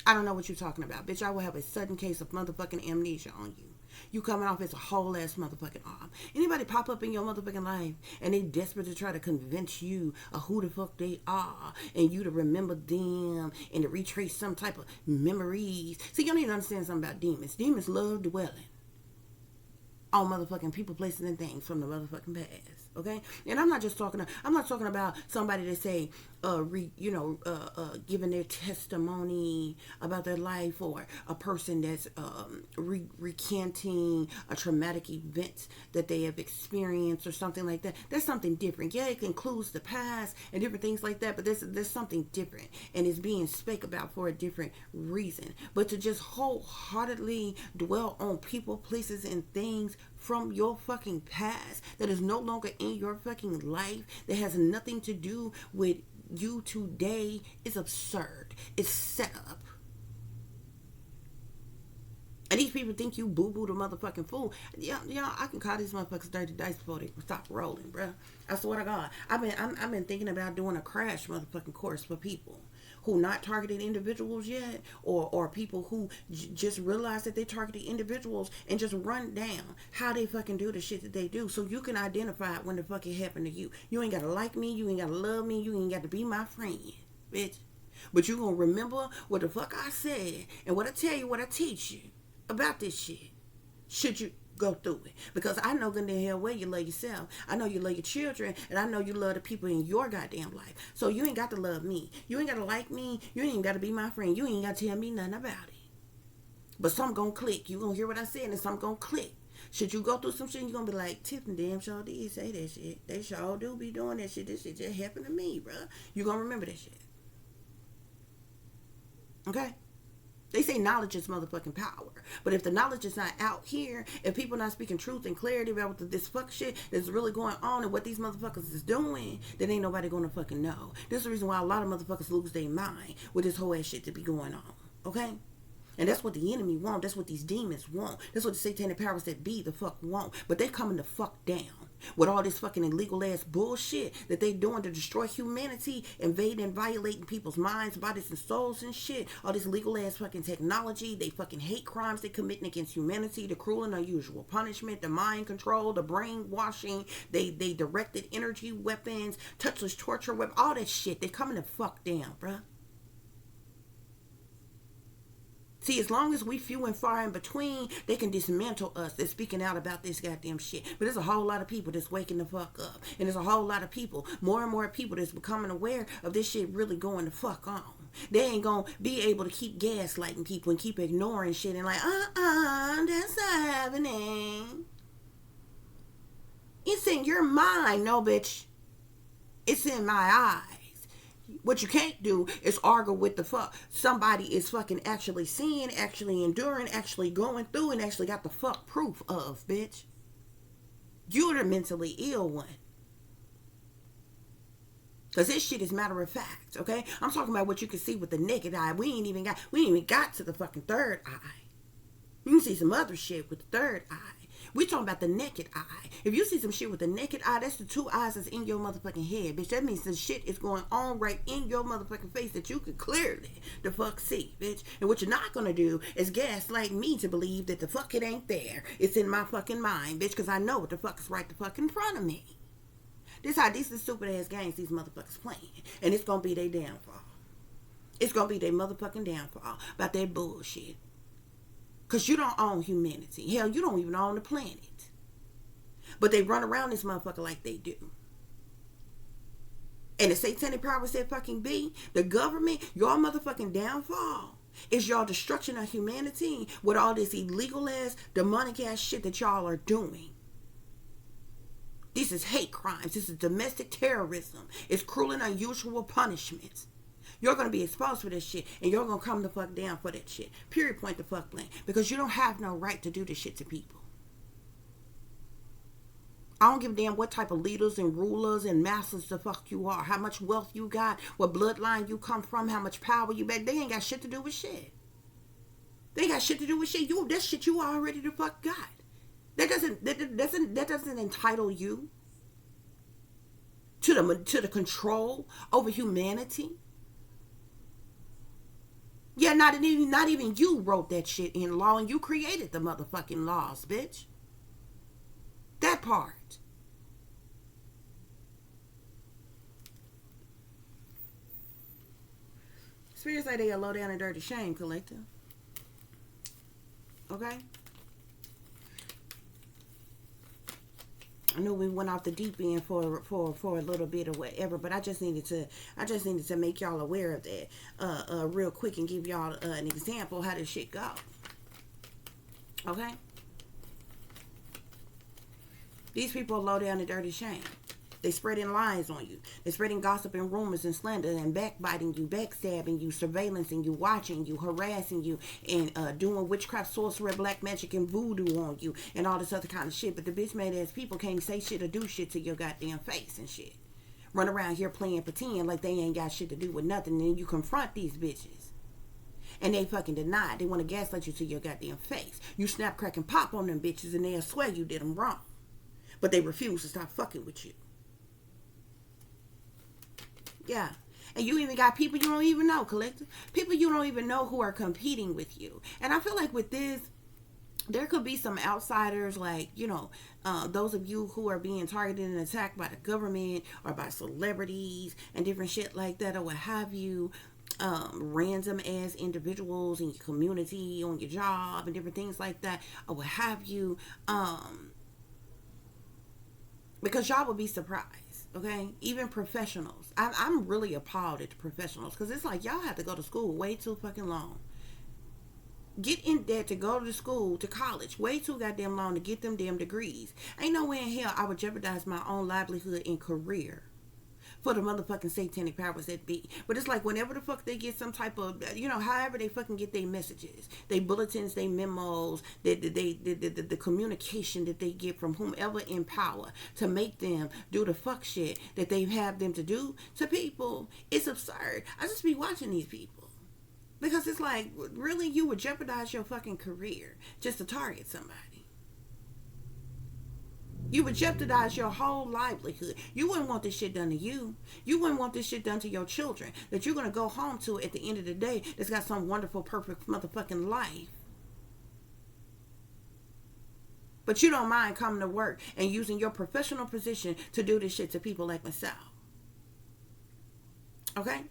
I don't know what you're talking about, bitch. I will have a sudden case of motherfucking amnesia on you. You coming off as a whole ass motherfucking arm. Anybody pop up in your motherfucking life and they desperate to try to convince you of who the fuck they are and you to remember them and to retrace some type of memories. See, you need to understand something about demons. Demons love dwelling on motherfucking people, places, and things from the motherfucking past. Okay? And I'm not talking about somebody that say, giving their testimony about their life, or a person that's recanting a traumatic event that they have experienced or something like that. That's something different. Yeah, it includes the past and different things like that, but there's something different, and it's being spoke about for a different reason. But to just wholeheartedly dwell on people, places, and things from your fucking past that is no longer in your fucking life, that has nothing to do with you today, is absurd. It's set up. And these people think you boo-boo the motherfucking fool. Yeah, I can call these motherfuckers dirty dice before they stop rolling, bruh. I swear to God. I've been thinking about doing a crash motherfucking course for people who not targeted individuals yet, or people who just realize that they targeted individuals, and just run down how they fucking do the shit that they do, so you can identify when the fuck it happened to you. You ain't gotta like me, you ain't gotta love me, you ain't gotta be my friend, bitch. But you gonna remember what the fuck I said, and what I tell you, what I teach you about this shit, should you go through it. Because I know good and hell well you love yourself. I know you love your children, and I know you love the people in your goddamn life. So you ain't got to love me. You ain't got to like me. You ain't got to be my friend. You ain't got to tell me nothing about it. But something gonna click. You gonna hear what I said, and something gonna click. Should you go through some shit, you gonna be like, Tiffany damn sure did say that shit. They sure do be doing that shit. This shit just happened to me, bro. You gonna remember that shit. Okay? They say knowledge is motherfucking power. But if the knowledge is not out here, if people not speaking truth and clarity about what this fuck shit that's really going on and what these motherfuckers is doing, then ain't nobody gonna fucking know. This is the reason why a lot of motherfuckers lose their mind with this whole ass shit to be going on. Okay? And that's what the enemy want. That's what these demons want. That's what the satanic powers that be the fuck want. But they coming the fuck down with all this fucking illegal ass bullshit that they doing to destroy humanity, invading and violating people's minds, bodies, and souls and shit. All this legal ass fucking technology. They fucking hate crimes they committing against humanity, the cruel and unusual punishment, the mind control, the brainwashing. They directed energy weapons, touchless torture weapons, all that shit. They coming the fuck down, bruh. See, as long as we few and far in between, they can dismantle us. They're speaking out about this goddamn shit. But there's a whole lot of people that's waking the fuck up. And there's a whole lot of people, more and more people that's becoming aware of this shit really going the fuck on. They ain't gonna be able to keep gaslighting people and keep ignoring shit and like, that's not happening. It's in your mind. No, bitch. It's in my eyes. What you can't do is argue with the fuck. Somebody is fucking actually seeing, actually enduring, actually going through, and actually got the fuck proof of, bitch. You're the mentally ill one. Because this shit is matter of fact, okay? I'm talking about what you can see with the naked eye. We ain't even got to the fucking third eye. You can see some other shit with the third eye. We talking about the naked eye. If you see some shit with the naked eye, that's the two eyes that's in your motherfucking head, bitch. That means the shit is going on right in your motherfucking face that you can clearly the fuck see, bitch. And what you're not gonna do is gaslight me to believe that the fuck it ain't there. It's in my fucking mind, bitch, because I know what the fuck is right the fuck in front of me. These are stupid ass games these motherfuckers playing. And it's gonna be their downfall. It's gonna be their motherfucking downfall about that bullshit. Because you don't own humanity. Hell, you don't even own the planet. But they run around this motherfucker like they do. And the satanic powers that fucking be, the government, your motherfucking downfall is your destruction of humanity with all this illegal ass, demonic ass shit that y'all are doing. This is hate crimes. This is domestic terrorism. It's cruel and unusual punishments. You're going to be exposed for this shit, and you're going to come the fuck down for that shit. Period, point the fuck blank. Because you don't have no right to do this shit to people. I don't give a damn what type of leaders and rulers and masters the fuck you are. How much wealth you got, what bloodline you come from, how much power you got. They ain't got shit to do with shit. They ain't got shit to do with shit. That shit you already the fuck got. That doesn't entitle you to the control over humanity. Yeah, not even you wrote that shit in law, and you created the motherfucking laws, bitch. That part. Spirits like they a low down and dirty shame collector. Okay? I knew we went off the deep end for a little bit or whatever, but I just needed to make y'all aware of that real quick and give y'all an example how this shit go. Okay? These people are low down and dirty shame. They spreading lies on you. They're spreading gossip and rumors and slander and backbiting you, backstabbing you, surveillancing you, watching you, harassing you, and doing witchcraft, sorcery, black magic, and voodoo on you, and all this other kind of shit. But the bitch made ass people can't say shit or do shit to your goddamn face and shit. Run around here playing pretend like they ain't got shit to do with nothing, and then you confront these bitches. And they fucking deny it. They want to gaslight you to your goddamn face. You snap, crack, and pop on them bitches, and they'll swear you did them wrong. But they refuse to stop fucking with you. Yeah. And you even got people you don't even know, collective. People you don't even know who are competing with you. And I feel like with this, there could be some outsiders, like, those of you who are being targeted and attacked by the government or by celebrities and different shit like that or what have you. Random ass individuals in your community, on your job, and different things like that or what have you. Because y'all would be surprised. Okay, even professionals. I'm really appalled at the professionals because it's like y'all have to go to school way too fucking long. Get in there to go to school, to college, way too goddamn long to get them damn degrees. Ain't no way in hell I would jeopardize my own livelihood and career for the motherfucking satanic powers that be. But it's like whenever the fuck they get some type of, however they fucking get their messages, they bulletins, they memos, the communication that they get from whomever in power to make them do the fuck shit that they have them to do to people, it's absurd. I just be watching these people. Because it's like, really, you would jeopardize your fucking career just to target somebody. You would jeopardize your whole livelihood. You wouldn't want this shit done to you. You wouldn't want this shit done to your children that you're going to go home to at the end of the day that's got some wonderful, perfect motherfucking life. But you don't mind coming to work and using your professional position to do this shit to people like myself. Okay?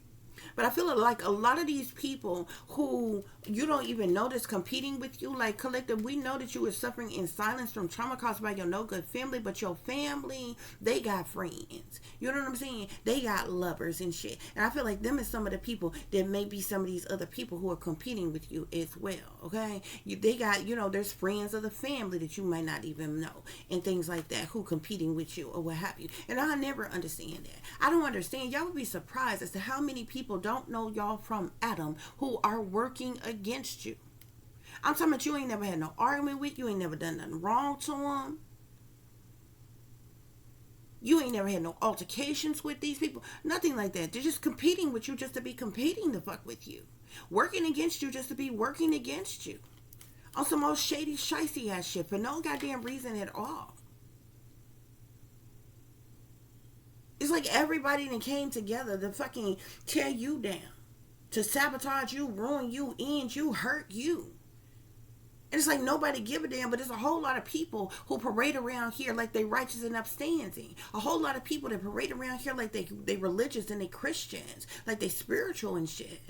But I feel like a lot of these people who you don't even notice competing with you, like collective, we know that you are suffering in silence from trauma caused by your no good family, but your family, they got friends. You know what I'm saying? They got lovers and shit. And I feel like them is some of the people that may be some of these other people who are competing with you as well. Okay? They got, there's friends of the family that you might not even know and things like that who competing with you or what have you. And I never understand that. I don't understand. Y'all would be surprised as to how many people don't know y'all from Adam who are working against you. I'm talking about you ain't never had no argument with, you ain't never done nothing wrong to them. You ain't never had no altercations with these people. Nothing like that. They're just competing with you just to be competing to fuck with you. Working against you just to be working against you. On some old shady, shicey ass shit for no goddamn reason at all. It's like everybody that came together to fucking tear you down. To sabotage you, ruin you, end you, hurt you. And it's like nobody give a damn, but there's a whole lot of people who parade around here like they righteous and upstanding. A whole lot of people that parade around here like they religious and they Christians. Like they spiritual and shit.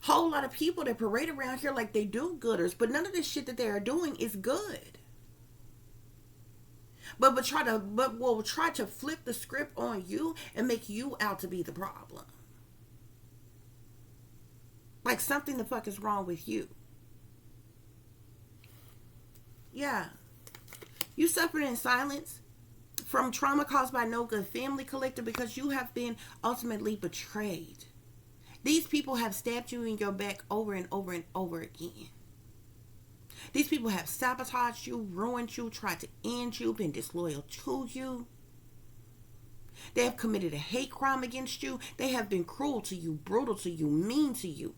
Whole lot of people that parade around here like they do-gooders, but none of this shit that they are doing is good. But will try to flip the script on you and make you out to be the problem. Like something the fuck is wrong with you. Yeah. You suffered in silence from trauma caused by no good family, collective, because you have been ultimately betrayed. These people have stabbed you in your back over and over and over again. These people have sabotaged you, ruined you, tried to end you, been disloyal to you. They have committed a hate crime against you. They have been cruel to you, brutal to you, mean to you,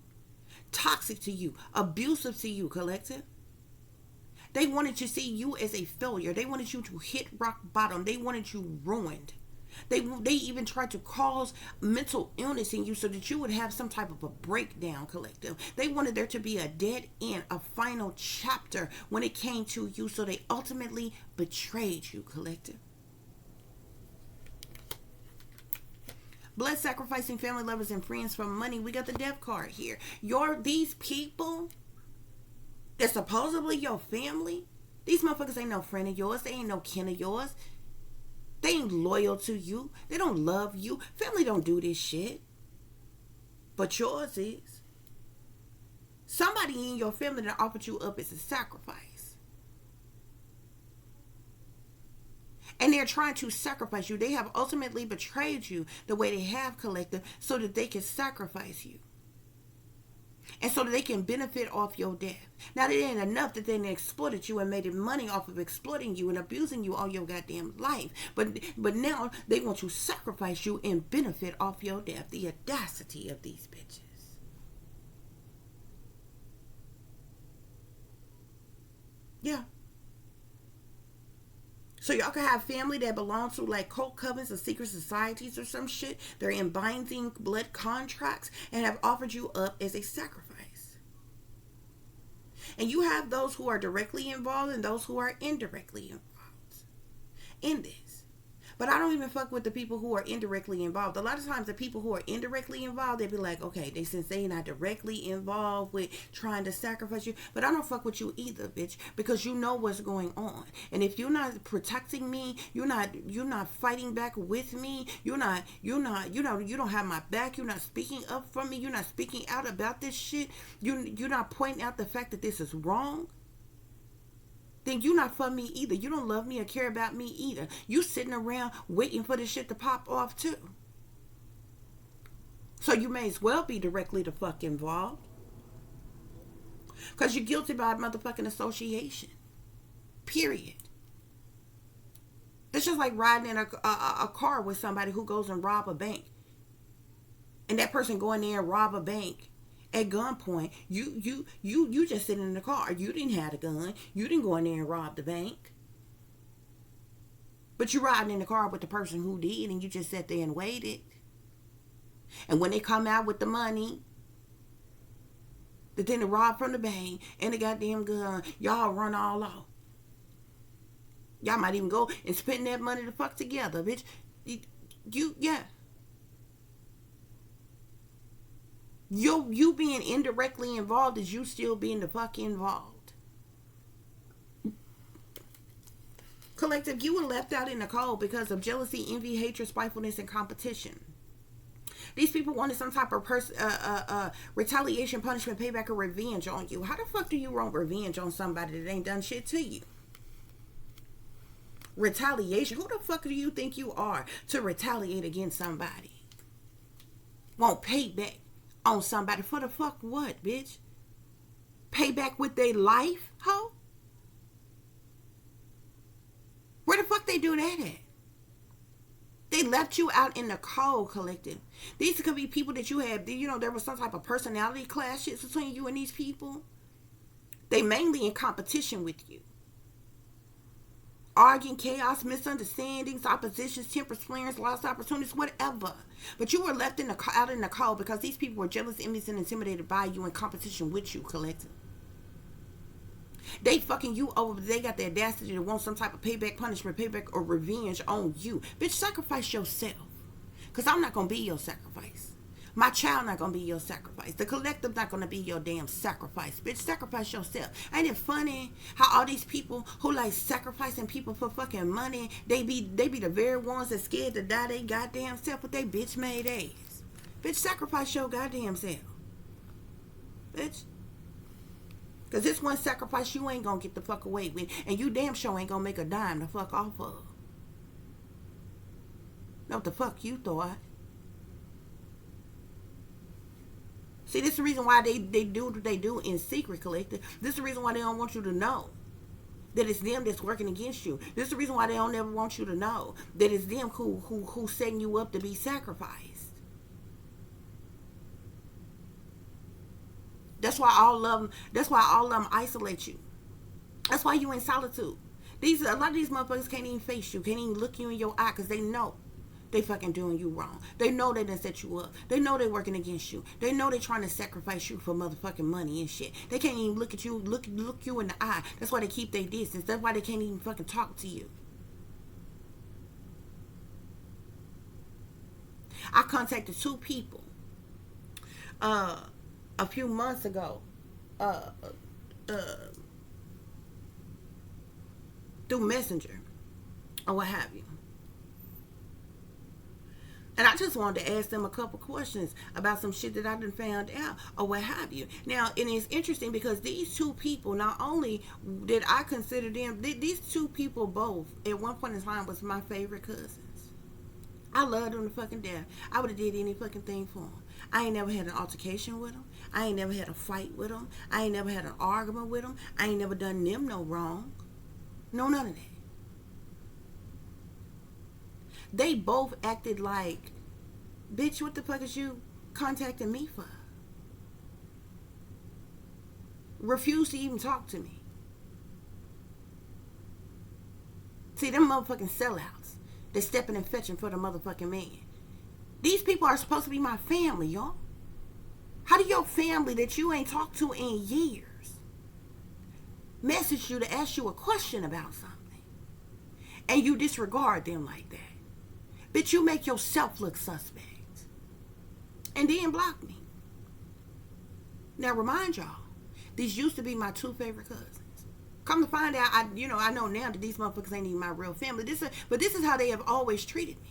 toxic to you, abusive to you, collective. They wanted to see you as a failure. They wanted you to hit rock bottom. They wanted you ruined. They even tried to cause mental illness in you so that you would have some type of a breakdown, collective. They wanted there to be a dead end, a final chapter when it came to you, so they ultimately betrayed you, collective. Blood sacrificing family, lovers, and friends for money. We got the death card here. These people that supposedly your family, these motherfuckers ain't no friend of yours. They ain't no kin of yours. They ain't loyal to you. They don't love you. Family don't do this shit. But yours is. Somebody in your family that offered you up as a sacrifice. And they're trying to sacrifice you. They have ultimately betrayed you the way they have, collective, so that they can sacrifice you. And so that they can benefit off your death. Now, it ain't enough that they exploited you and made money off of exploiting you and abusing you all your goddamn life. But now they want to sacrifice you and benefit off your death. The audacity of these bitches. Yeah. So y'all can have family that belong to like cult covens or secret societies or some shit. They're in binding blood contracts and have offered you up as a sacrifice. And you have those who are directly involved and those who are indirectly involved in this. But I don't even fuck with the people who are indirectly involved. A lot of times the people who are indirectly involved, they be like, okay, since they not directly involved with trying to sacrifice you, but I don't fuck with you either, bitch, because you know what's going on. And if you're not protecting me, you're not fighting back with me, you don't have my back, you're not speaking up for me, you're not speaking out about this shit, you're not pointing out the fact that this is wrong, then you're not for me either. You don't love me or care about me either. You sitting around waiting for this shit to pop off too. So you may as well be directly the fuck involved. Because you're guilty by motherfucking association. Period. It's just like riding in a car with somebody who goes and rob a bank. And that person go in there and rob a bank. At gunpoint, you just sitting in the car. You didn't have a gun. You didn't go in there and rob the bank. But you riding in the car with the person who did, and you just sat there and waited. And when they come out with the money, that then to rob from the bank and the goddamn gun, y'all run all off. Y'all might even go and spend that money to fuck together, bitch. Yeah. You being indirectly involved is you still being the fuck involved. Collective, you were left out in the cold because of jealousy, envy, hatred, spitefulness, and competition. These people wanted some type of retaliation, punishment, payback, or revenge on you. How the fuck do you want revenge on somebody that ain't done shit to you? Retaliation. Who the fuck do you think you are to retaliate against somebody? Want payback on somebody for the fuck what, bitch? Payback with their life, huh? Where the fuck they do that at? They left you out in the cold, collective. These could be people that you have, there was some type of personality clashes between you and these people. They mainly in competition with you. Arguing, chaos, misunderstandings, oppositions, temper flares, lost opportunities, whatever. But you were left out in the cold because these people were jealous, envious, and intimidated by you in competition with you, collective. They fucking you over. They got the audacity to want some type of payback, punishment, payback, or revenge on you. Bitch, sacrifice yourself. Because I'm not going to be your sacrifice. My child not going to be your sacrifice. The collective not going to be your damn sacrifice. Bitch, sacrifice yourself. Ain't it funny how all these people who like sacrificing people for fucking money, they be the very ones that scared to die they goddamn self with they bitch made ass. Bitch, sacrifice your goddamn self. Bitch. Because this one sacrifice you ain't going to get the fuck away with. And you damn sure ain't going to make a dime to fuck off of. Know what the fuck you thought? See, this is the reason why they do what they do in secret, collective. This is the reason why they don't want you to know that it's them that's working against you. This is the reason why they don't ever want you to know that it's them who setting you up to be sacrificed. That's why all of them isolate you. That's why you in solitude. A lot of these motherfuckers can't even face you, can't even look you in your eye because they know they fucking doing you wrong. They know they done set you up. They know they working against you. They know they trying to sacrifice you for motherfucking money and shit. They can't even look at you, look you in the eye. That's why they keep their distance. That's why they can't even fucking talk to you. I contacted 2 people a few months ago through Messenger or what have you. And I just wanted to ask them a couple questions about some shit that I done found out or what have you. Now, and it's interesting because these 2 people, not only did I consider them, these 2 people both, at one point in time, was my favorite cousins. I loved them to fucking death. I would have did any fucking thing for them. I ain't never had an altercation with them. I ain't never had a fight with them. I ain't never had an argument with them. I ain't never done them no wrong. No, none of that. They both acted like, bitch, what the fuck is you contacting me for? Refused to even talk to me. See, them motherfucking sellouts. They're stepping and fetching for the motherfucking man. These people are supposed to be my family, y'all. How do your family that you ain't talked to in years message you to ask you a question about something and you disregard them like that? Bitch, you make yourself look suspect and then block me. Now remind y'all, these used to be my 2 favorite cousins. Come to find out, I know now that these motherfuckers ain't even my real family. But this is how they have always treated me.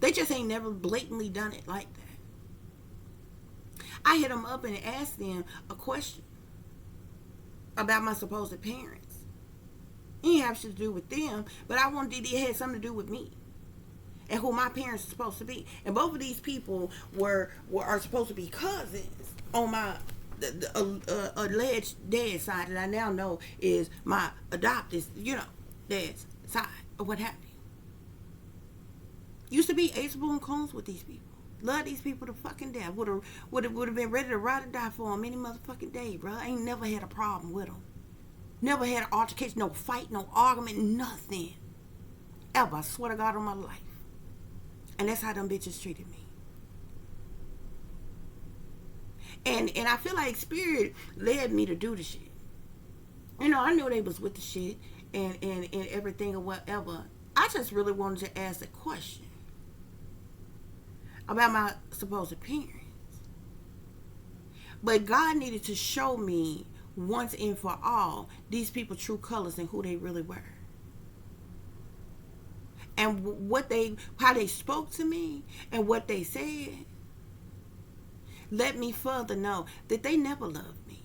They just ain't never blatantly done it like that. I hit them up and asked them a question about my supposed parents. It didn't have shit to do with them, but I wanted it had something to do with me and who my parents are supposed to be. And both of these people are supposed to be cousins on my alleged dad's side that I now know is my adopted, dad's side or what have you. Used to be ace boom cones with these people. Love these people to fucking death. Would have been ready to ride or die for them any motherfucking day, bro. I ain't never had a problem with them. Never had an altercation, no fight, no argument, nothing. Ever. I swear to God on my life. And that's how them bitches treated me. And I feel like Spirit led me to do the shit. I knew they was with the shit and everything or whatever. I just really wanted to ask a question about my supposed parents. But God needed to show me once and for all these people true colors and who they really were. And how they spoke to me and what they said let me further know that they never loved me.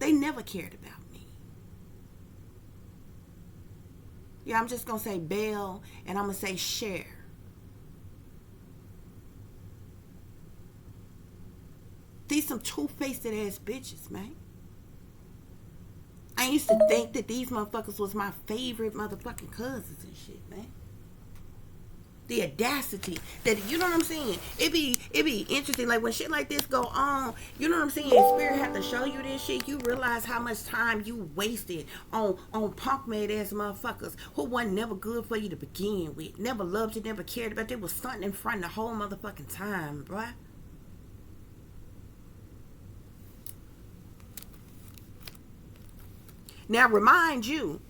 They never cared about me. Yeah, I'm just going to say Belle and I'm going to say Cher. These some two-faced ass bitches, man. I used to think that these motherfuckers was my favorite motherfucking cousins and shit, man. The audacity that, you know what I'm saying? It be interesting, like when shit like this go on, you know what I'm saying? Spirit have to show you this shit. You realize how much time you wasted on punk made ass motherfuckers who wasn't never good for you to begin with, never loved you, never cared about. They was something in front the whole motherfucking time, bruh. Now remind you,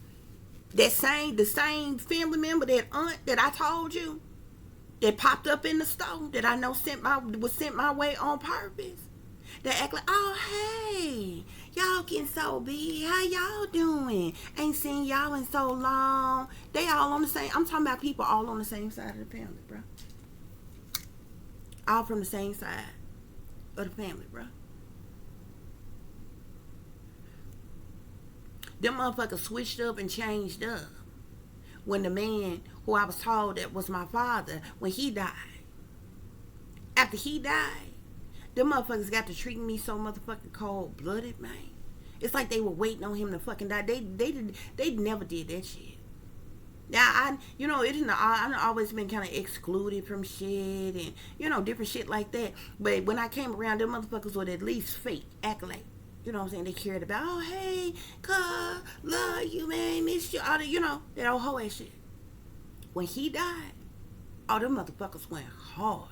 the same family member, that aunt that I told you, that popped up in the store, that I know was sent my way on purpose. They act like, oh hey, y'all getting so big, how y'all doing? Ain't seen y'all in so long. They all on the same. I'm talking about people all on the same side of the family, bro. All from the same side of the family, bro. Them motherfuckers switched up and changed up when the man who I was told that was my father, when he died. After he died, them motherfuckers got to treat me so motherfucking cold-blooded, man. It's like they were waiting on him to fucking die. They never did that shit. Now, I've always been kind of excluded from shit and, different shit like that. But when I came around, them motherfuckers would at least fake, act like, you know what I'm saying, they cared about, oh, hey, cuz, love you, man, miss you, all the, that old hoe ass shit. When he died, all them motherfuckers went hard,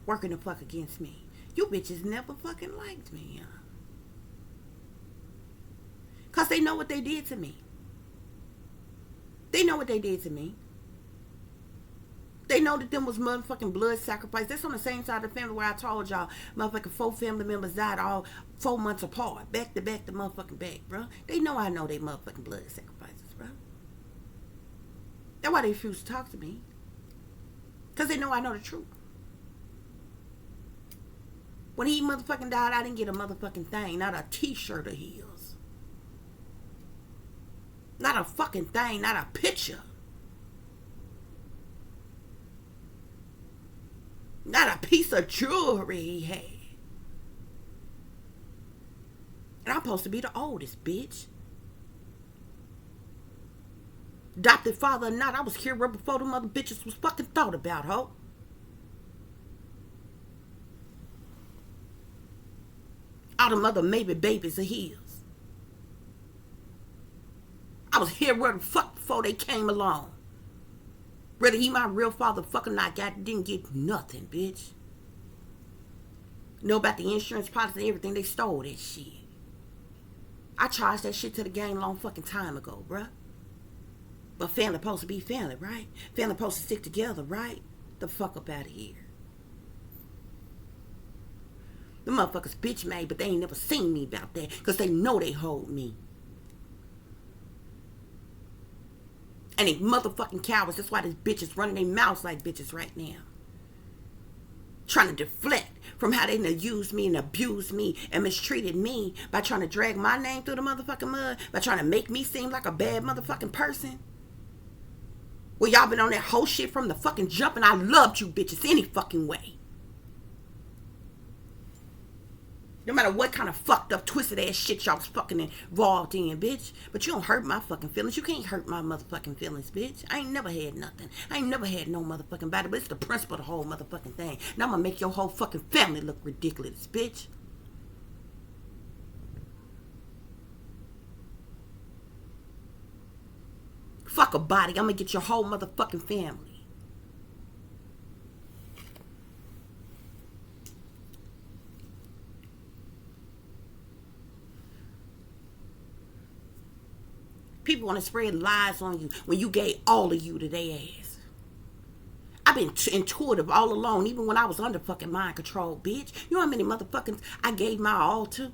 working the fuck against me. You bitches never fucking liked me, huh? Cause they know what they did to me. They know what they did to me. They know that them was motherfucking blood sacrifice. That's on the same side of the family where I told y'all motherfucking 4 family members died all 4 months apart. Back to back, the motherfucking back, bro. They know I know they motherfucking blood sacrifices, bro. That's why they refuse to talk to me. Because they know I know the truth. When he motherfucking died, I didn't get a motherfucking thing. Not a t-shirt of his. Not a fucking thing. Not a picture. Not a piece of jewelry he had. And I'm supposed to be the oldest, bitch. Adopted father or not, I was here right before the mother bitches was fucking thought about, ho. All the mother maybe babies of his. I was here right the fuck before they came along. Whether he my real father fucking not, didn't get nothing, bitch. Know about the insurance policy and everything, they stole that shit. I charged that shit to the game long fucking time ago, bruh. But family supposed to be family, right? Family supposed to stick together, right? The fuck up out of here. The motherfuckers bitch made, but they ain't never seen me about that, because they know they hold me. And they motherfucking cowards. That's why these bitches running their mouths like bitches right now. Trying to deflect from how they used me and abused me and mistreated me by trying to drag my name through the motherfucking mud, by trying to make me seem like a bad motherfucking person. Well, y'all been on that whole shit from the fucking jump, and I loved you bitches any fucking way. No matter what kind of fucked up, twisted ass shit y'all was fucking involved in, bitch. But you don't hurt my fucking feelings. You can't hurt my motherfucking feelings, bitch. I ain't never had nothing. I ain't never had no motherfucking body. But it's the principle of the whole motherfucking thing. Now I'm gonna make your whole fucking family look ridiculous, bitch. Fuck a body. I'm gonna get your whole motherfucking family. People want to spread lies on you when you gave all of you to their ass. I've been intuitive all along, even when I was under fucking mind control, bitch. You know how many motherfuckers I gave my all to? You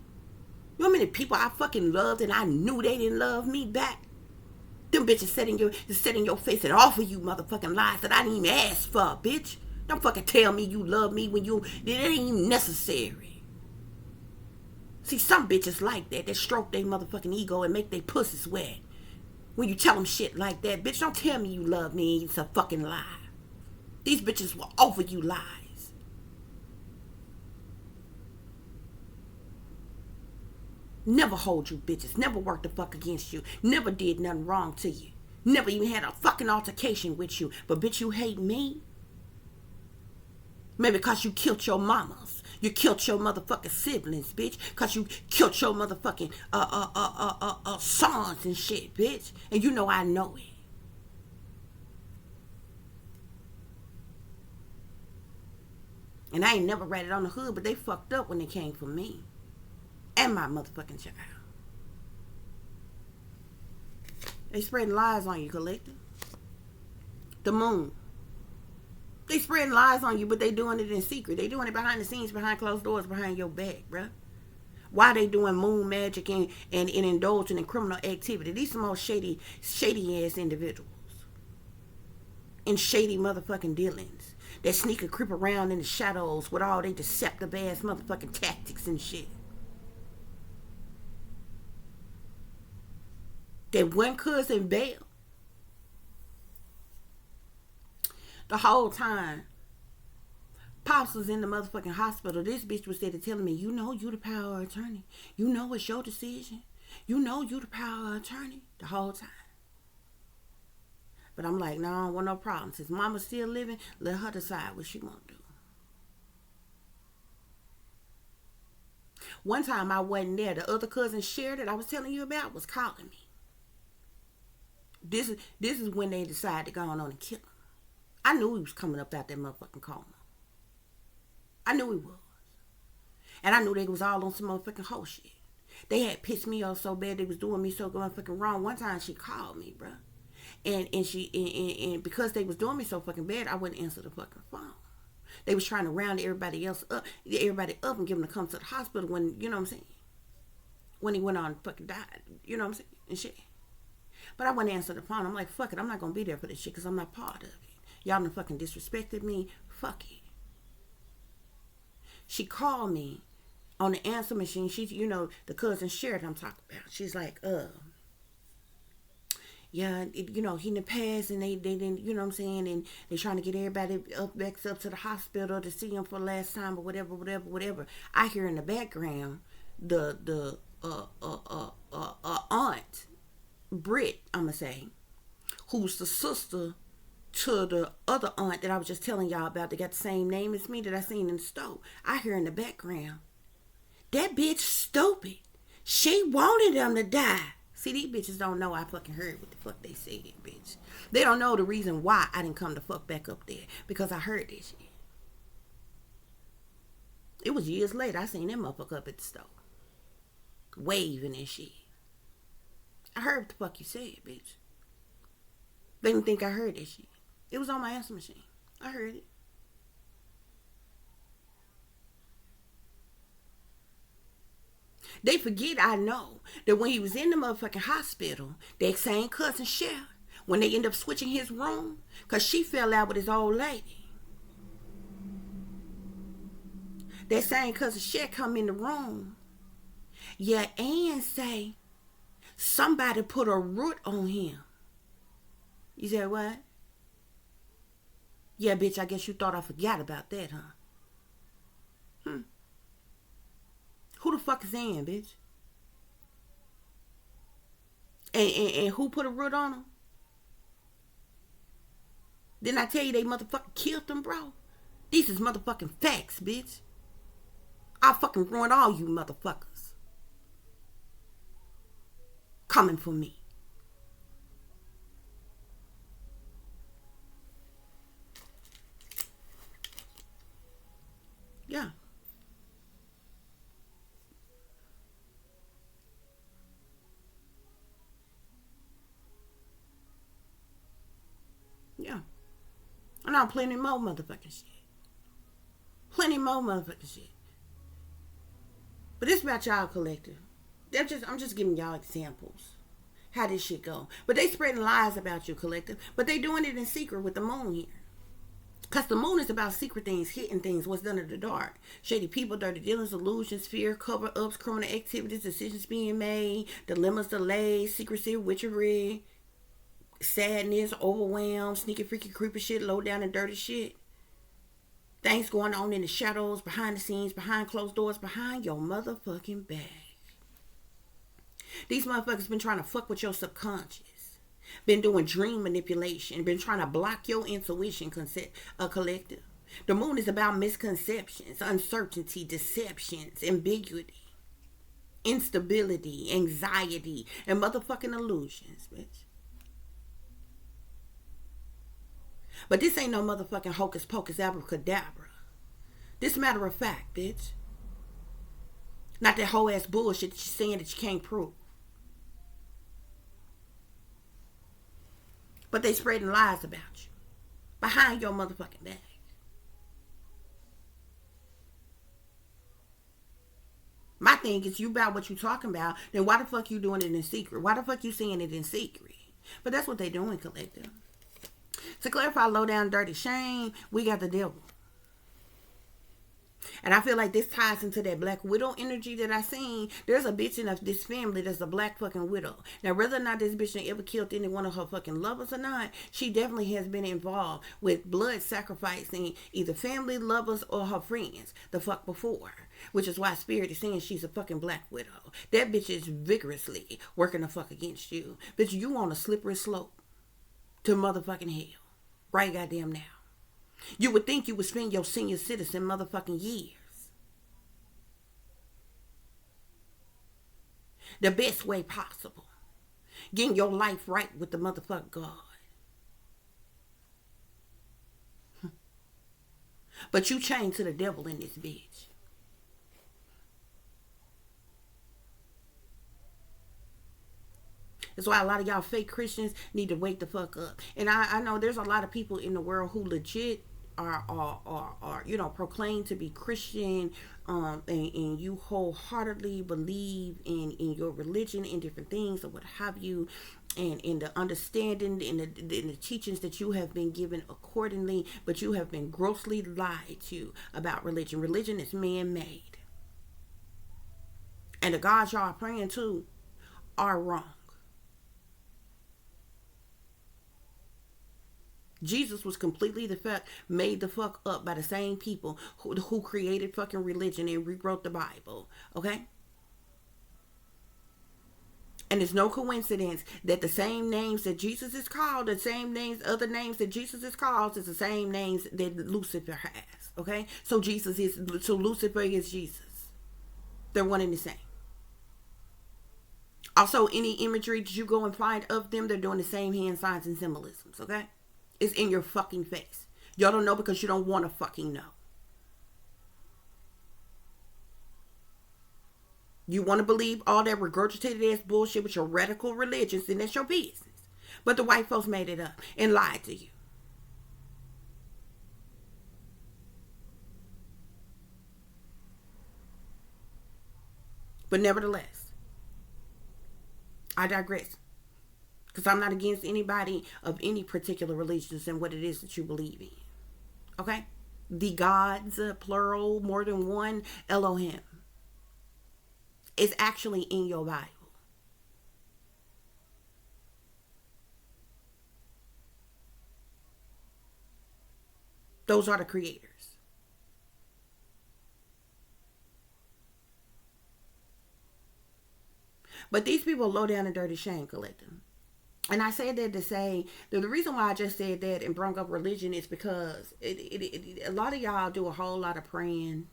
know how many people I fucking loved and I knew they didn't love me back? Them bitches set in your face and offer you motherfucking lies that I didn't even ask for, bitch. Don't fucking tell me you love me when it ain't even necessary. See, some bitches like that. They stroke their motherfucking ego and make their pussies wet. When you tell them shit like that, bitch, don't tell me you love me. It's a fucking lie. These bitches will offer you lies. Never hold you bitches. Never worked the fuck against you. Never did nothing wrong to you. Never even had a fucking altercation with you. But bitch, you hate me? Maybe because you killed your mamas. You killed your motherfucking siblings, bitch. Because you killed your motherfucking sons and shit, bitch. And you know I know it. And I ain't never ratted on the hood, but they fucked up when they came for me. And my motherfucking child. They spreading lies on you, collective. The moon. They spreading lies on you, but they doing it in secret. They doing it behind the scenes, behind closed doors, behind your back, bruh. Why they doing moon magic and indulging in criminal activity? These some old shady ass individuals. And shady motherfucking dealings. That sneak and creep around in the shadows with all they deceptive ass motherfucking tactics and shit. That one cousin bail. The whole time Pops was in the motherfucking hospital, this bitch was there to telling me, you know you the power of attorney. You know it's your decision. You know you the power of attorney. The whole time. But I'm like, no, I don't want no problems. Since mama's still living, let her decide what she want to do. One time I wasn't there. The other cousin shared that I was telling you about was calling me. This is when they decided to go on and kill him. I knew he was coming up out that motherfucking coma. I knew he was. And I knew they was all on some motherfucking whole shit. They had pissed me off so bad, they was doing me so motherfucking wrong. One time she called me, bruh. And because they was doing me so fucking bad, I wouldn't answer the fucking phone. They was trying to round everybody up and give them to come to the hospital when, you know what I'm saying? When he went on and fucking died, you know what I'm saying? And shit. But I wouldn't answer the phone. I'm like, fuck it, I'm not gonna be there for this shit because I'm not part of it. Y'all done fucking disrespected me. Fuck it. She called me on the answer machine. She's, you know, the cousin Sherrod I'm talking about. She's like, yeah, you know, he in the past and they didn't, you know what I'm saying, and they trying to get everybody back up to the hospital to see him for the last time or whatever. I hear in the background the aunt, Britt, I'ma say, who's the sister to the other aunt that I was just telling y'all about that got the same name as me that I seen in the store. I hear in the background, that bitch stupid. She wanted them to die. See, these bitches don't know I fucking heard what the fuck they said, bitch. They don't know the reason why I didn't come the fuck back up there. Because I heard this shit. It was years later, I seen them motherfucker up at the store. Waving and shit. I heard what the fuck you said, bitch. They didn't think I heard that shit. It was on my answer machine. I heard it. They forget I know that when he was in the motherfucking hospital, that same cousin Cher, when they end up switching his room, because she fell out with his old lady. That same cousin Cher come in the room. Yeah, and say, somebody put a root on him. You said what? Yeah, bitch, I guess you thought I forgot about that, huh? Who the fuck is in, bitch? And who put a root on him? Didn't I tell you they motherfucking killed them, bro? These is motherfucking facts, bitch. I'll fucking ruin all you motherfuckers. Coming for me. Yeah. Yeah. No, plenty more motherfucking shit. Plenty more motherfucking shit. But it's about y'all collective. I'm just giving y'all examples. How this shit go. But they spreading lies about you, collective. But they doing it in secret with the moon here. Because the moon is about secret things, hidden things, what's done in the dark. Shady people, dirty dealings, illusions, fear, cover-ups, criminal activities, decisions being made, dilemmas, delays, secrecy, witchery, sadness, overwhelm, sneaky, freaky, creepy shit, low down and dirty shit. Things going on in the shadows, behind the scenes, behind closed doors, behind your motherfucking back. These motherfuckers been trying to fuck with your subconscious. Been doing dream manipulation. Been trying to block your intuition, collective. The moon is about misconceptions, uncertainty, deceptions, ambiguity, instability, anxiety, and motherfucking illusions, bitch. But this ain't no motherfucking hocus pocus abracadabra. This matter of fact, bitch. Not that whole ass bullshit that you're saying that you can't prove. But they spreading lies about you. Behind your motherfucking back. My thing is, you about what you talking about, then why the fuck you doing it in secret? Why the fuck you saying it in secret? But that's what they doing, collective. To clarify low down dirty shame, we got the devil. And I feel like this ties into that black widow energy that I seen. There's a bitch in this family that's a black fucking widow. Now, whether or not this bitch ever killed any one of her fucking lovers or not, she definitely has been involved with blood sacrificing either family, lovers, or her friends the fuck before. Which is why Spirit is saying she's a fucking black widow. That bitch is vigorously working the fuck against you. Bitch, you on a slippery slope to motherfucking hell. Right goddamn now. You would think you would spend your senior citizen motherfucking years the best way possible. Getting your life right with the motherfucking God. But you chained to the devil in this bitch. That's why a lot of y'all fake Christians need to wake the fuck up. And I know there's a lot of people in the world who legit are proclaim to be Christian, and you wholeheartedly believe in your religion and different things or what have you, and in the understanding and the teachings that you have been given accordingly, but you have been grossly lied to about religion. Religion is man-made, and the gods y'all are praying to are wrong. Jesus was completely made the fuck up by the same people who created fucking religion and rewrote the Bible. Okay? And it's no coincidence that the same names that Jesus is called, the same names, other names that Jesus is called, is the same names that Lucifer has. Okay? So Lucifer is Jesus. They're one and the same. Also, any imagery that you go and find of them, they're doing the same hand signs and symbolisms. Okay? It's in your fucking face. Y'all don't know because you don't want to fucking know. You want to believe all that regurgitated ass bullshit with your radical religions, and that's your business. But the white folks made it up and lied to you. But nevertheless, I digress. Because I'm not against anybody of any particular religions and what it is that you believe in. Okay? The gods, plural, more than one, Elohim, is actually in your Bible. Those are the creators. But these people low down and dirty shame collective. And I say that to say that the reason why I just said that and brought up religion is because a lot of y'all do a whole lot of praying,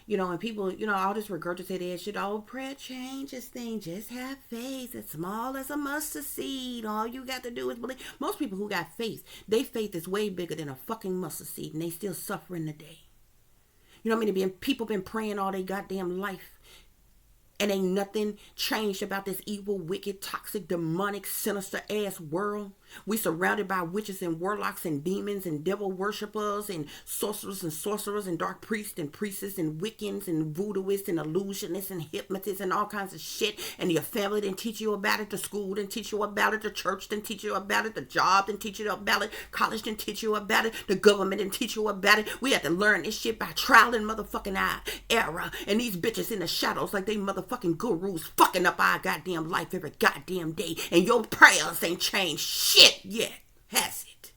and people, all this regurgitated shit. Oh, prayer changes things. Just have faith. It's small as a mustard seed. All you got to do is believe. Most people who got faith, their faith is way bigger than a fucking mustard seed, and they still suffering today. You know what I mean? People been praying all their goddamn life. And ain't nothing changed about this evil, wicked, toxic, demonic, sinister ass world. We surrounded by witches and warlocks and demons and devil worshippers and sorcerers and dark priests and priestesses and Wiccans and voodooists and illusionists and hypnotists and all kinds of shit. And your family didn't teach you about it. The school didn't teach you about it. The church didn't teach you about it. The job didn't teach you about it. College didn't teach you about it. The government didn't teach you about it. We had to learn this shit by trial and motherfucking error. And these bitches in the shadows like they motherfucking gurus fucking up our goddamn life every goddamn day. And your prayers ain't changed shit yet, has it?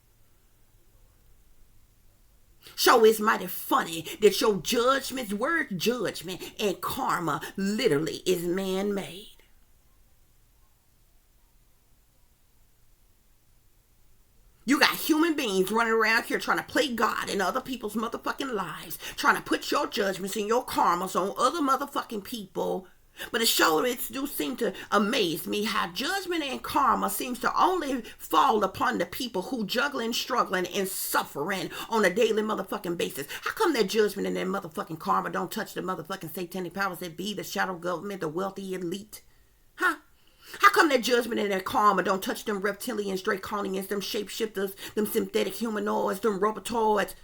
So it's mighty funny that your judgments, word judgment and karma literally is man-made. You got human beings running around here trying to play God in other people's motherfucking lives, trying to put your judgments and your karmas on other motherfucking people. But it do seem to amaze me how judgment and karma seems to only fall upon the people who juggling, struggling, and suffering on a daily motherfucking basis. How come that judgment and that motherfucking karma don't touch the motherfucking satanic powers that be, the shadow government, the wealthy elite? Huh? How come that judgment and that karma don't touch them reptilians, draconians, them shapeshifters, them synthetic humanoids, them robotoids,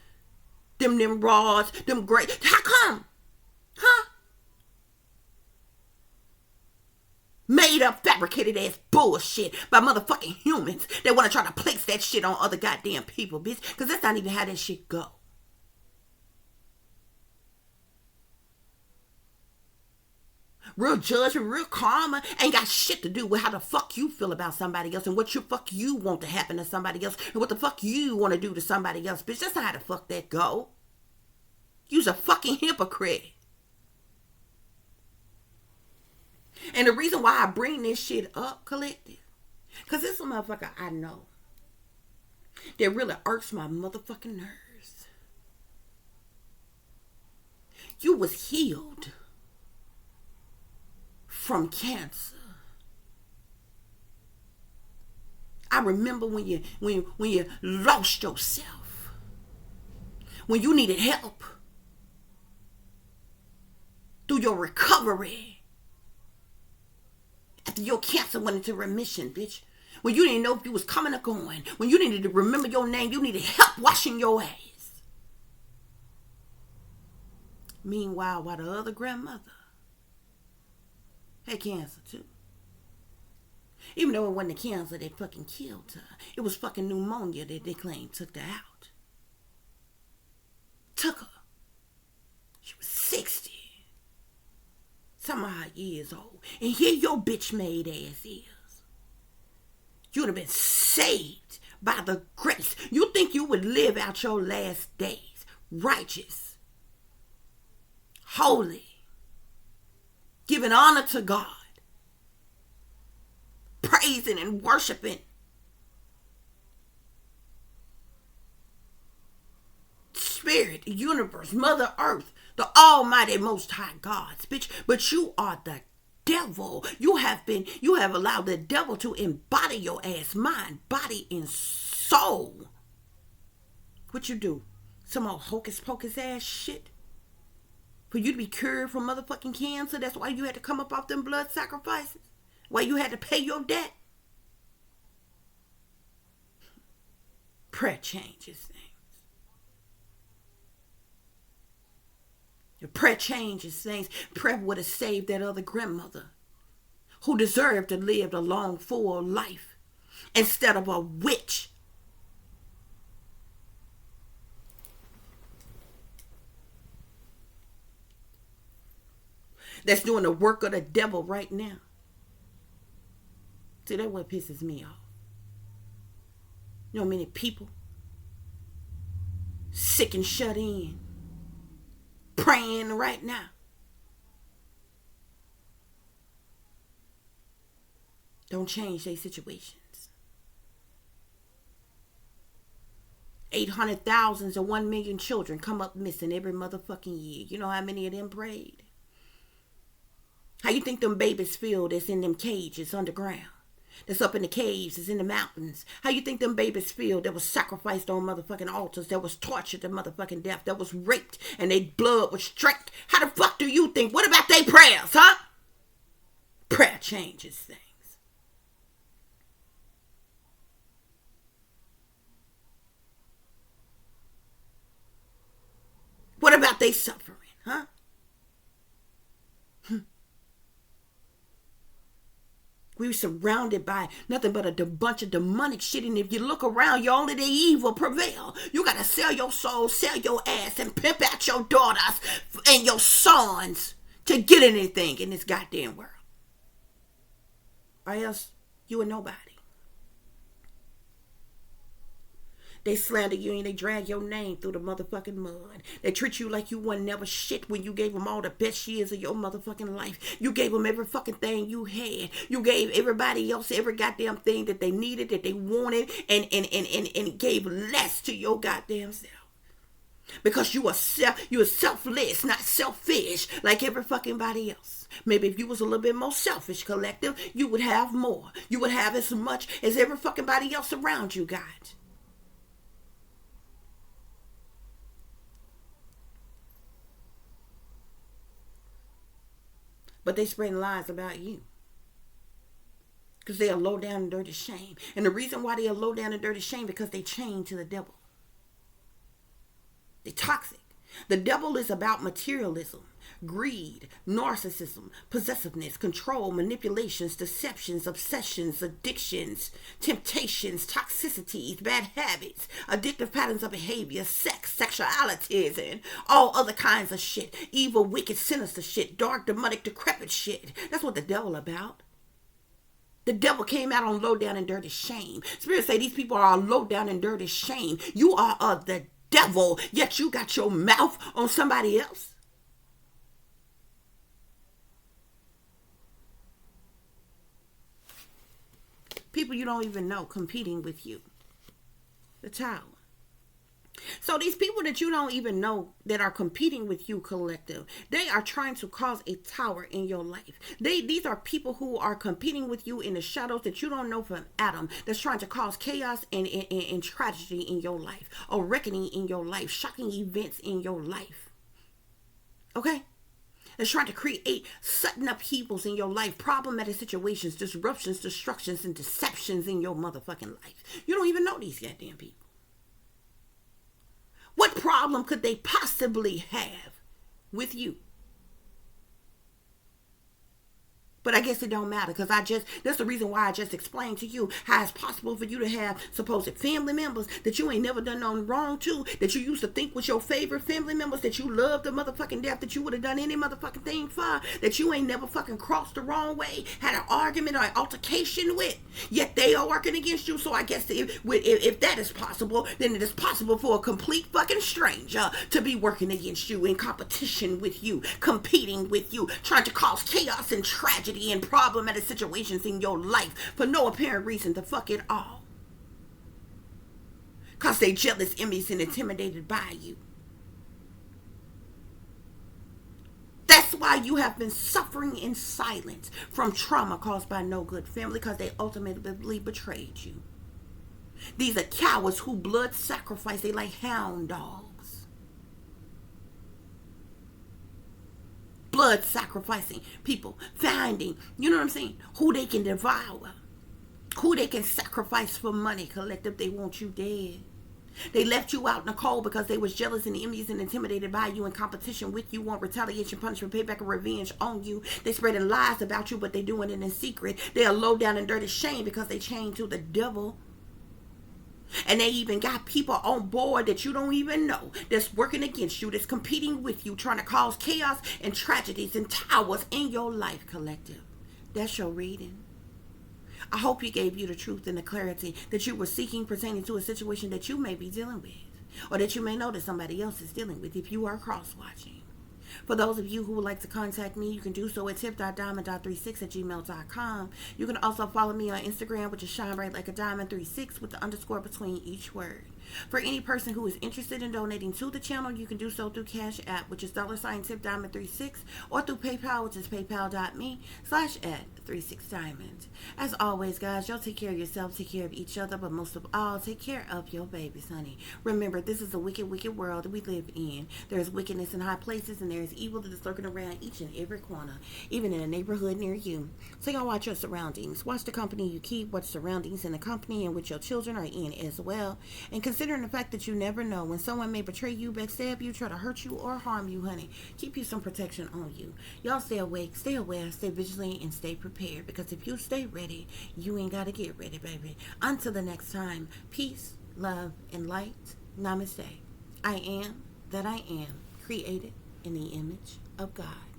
them Nimrods, them great? How come? Huh? Made up, fabricated ass bullshit by motherfucking humans that want to try to place that shit on other goddamn people, bitch. Because that's not even how that shit go. Real judgment, real karma ain't got shit to do with how the fuck you feel about somebody else and what you fuck you want to happen to somebody else and what the fuck you want to do to somebody else, bitch. That's not how the fuck that go. You's a fucking hypocrite. And the reason why I bring this shit up, collective, because this is a motherfucker I know that really irks my motherfucking nerves. You was healed from cancer. I remember when you lost yourself, when you needed help through your recovery. After your cancer went into remission, bitch. When you didn't know if you was coming or going. When you needed to remember your name, you needed help washing your ass. Meanwhile, while the other grandmother had cancer too. Even though it wasn't the cancer that fucking killed her. It was fucking pneumonia that they claimed took her out. Took her. She was 60. Some odd years old. And here your bitch made ass is. You would have been saved by the grace. You think you would live out your last days righteous, holy, giving honor to God, praising and worshiping Spirit, the universe, Mother Earth, the almighty most high gods, bitch. But you are the devil. You have allowed the devil to embody your ass, mind, body, and soul. What you do? Some old hocus pocus ass shit? For you to be cured from motherfucking cancer? That's why you had to come up off them blood sacrifices? Why you had to pay your debt? Prayer changes things. Your prayer changes things. Prayer would have saved that other grandmother who deserved to live a long, full life instead of a witch. That's doing the work of the devil right now. See, that's what pisses me off. You know how many people sick and shut in, praying right now. Don't change their situations. 800,000 to 1 million children come up missing every motherfucking year. You know how many of them prayed? How you think them babies feel that's in them cages underground? That's up in the caves, that's in the mountains. How you think them babies feel that was sacrificed on motherfucking altars, that was tortured to motherfucking death, that was raped and their blood was drank? How the fuck do you think? What about their prayers, huh? Prayer changes things. they suffering, huh? We were surrounded by nothing but a bunch of demonic shit. And if you look around, you only the evil prevail. You got to sell your soul, sell your ass, and pimp out your daughters and your sons to get anything in this goddamn world. Or else you are nobody. They slander you and they drag your name through the motherfucking mud. They treat you like you wasn't never shit when you gave them all the best years of your motherfucking life. You gave them every fucking thing you had. You gave everybody else every goddamn thing that they needed, that they wanted, and gave less to your goddamn self. Because you are selfless, not selfish, like every fucking body else. Maybe if you was a little bit more selfish, collective, you would have more. You would have as much as every fucking body else around you got. But they spreading lies about you. Because they are low down and dirty shame. And the reason why they are low down and dirty shame, because they chained to the devil. They're toxic. The devil is about materialism, greed, narcissism, possessiveness, control, manipulations, deceptions, obsessions, addictions, temptations, toxicities, bad habits, addictive patterns of behavior, sex, sexualities, and all other kinds of shit. Evil, wicked, sinister shit, dark, demonic, decrepit shit. That's what the devil about. The devil came out on low down and dirty shame. Spirit say these people are low down and dirty shame. You are the devil, yet you got your mouth on somebody else. People you don't even know competing with you. The Tower. So these people that you don't even know that are competing with you, collective, they are trying to cause a tower in your life. These are people who are competing with you in the shadows that you don't know from Adam, that's trying to cause chaos and tragedy in your life, a reckoning in your life, shocking events in your life. Okay? That's trying to create sudden upheavals in your life, problematic situations, disruptions, destructions, and deceptions in your motherfucking life. You don't even know these goddamn people. What problem could they possibly have with you? But I guess it don't matter, because that's the reason why I just explained to you how it's possible for you to have supposed family members that you ain't never done nothing wrong to, that you used to think was your favorite family members, that you loved the motherfucking death, that you would have done any motherfucking thing for, that you ain't never fucking crossed the wrong way, had an argument or an altercation with, yet they are working against you. So I guess if that is possible, then it is possible for a complete fucking stranger to be working against you, in competition with you, competing with you, trying to cause chaos and tragedy and problematic situations in your life for no apparent reason to fuck it all. Because they jealous, envious, and intimidated by you. That's why you have been suffering in silence from trauma caused by no good family, because they ultimately betrayed you. These are cowards who blood sacrifice. They like hound dogs. Blood sacrificing people, finding, you know what I'm saying, who they can devour, who they can sacrifice for money. Collective, they want you dead. They left you out in the cold because they was jealous and envious and intimidated by you, in competition with you, want retaliation, punishment, payback, and revenge on you. They spreading lies about you, but they doing it in secret. They are low down and dirty shame because they chained to the devil. And they even got people on board that you don't even know, that's working against you, that's competing with you, trying to cause chaos and tragedies and towers in your life, collective. That's your reading. I hope you gave you the truth and the clarity that you were seeking pertaining to a situation that you may be dealing with, or that you may know that somebody else is dealing with if you are cross-watching. For those of you who would like to contact me, you can do so at tip.diamond.36@gmail.com. You can also follow me on Instagram, which is shine bright like a diamond 36 with the underscore between each word. For any person who is interested in donating to the channel, you can do so through Cash App, which is $tip-diamond36, or through PayPal, which is paypal.me/@36diamond. As always, guys, y'all take care of yourself, take care of each other, but most of all, take care of your babies, honey. Remember, this is a wicked, wicked world that we live in. There is wickedness in high places, and there is evil that is lurking around each and every corner, even in a neighborhood near you. So y'all watch your surroundings. Watch the company you keep, watch surroundings in the company in which your children are in as well, and consider considering the fact that you never know when someone may betray you, backstab you, try to hurt you, or harm you, honey. Keep you some protection on you. Y'all stay awake, stay aware, stay vigilant, and stay prepared. Because if you stay ready, you ain't got to get ready, baby. Until the next time, peace, love, and light. Namaste. I am that I am, created in the image of God.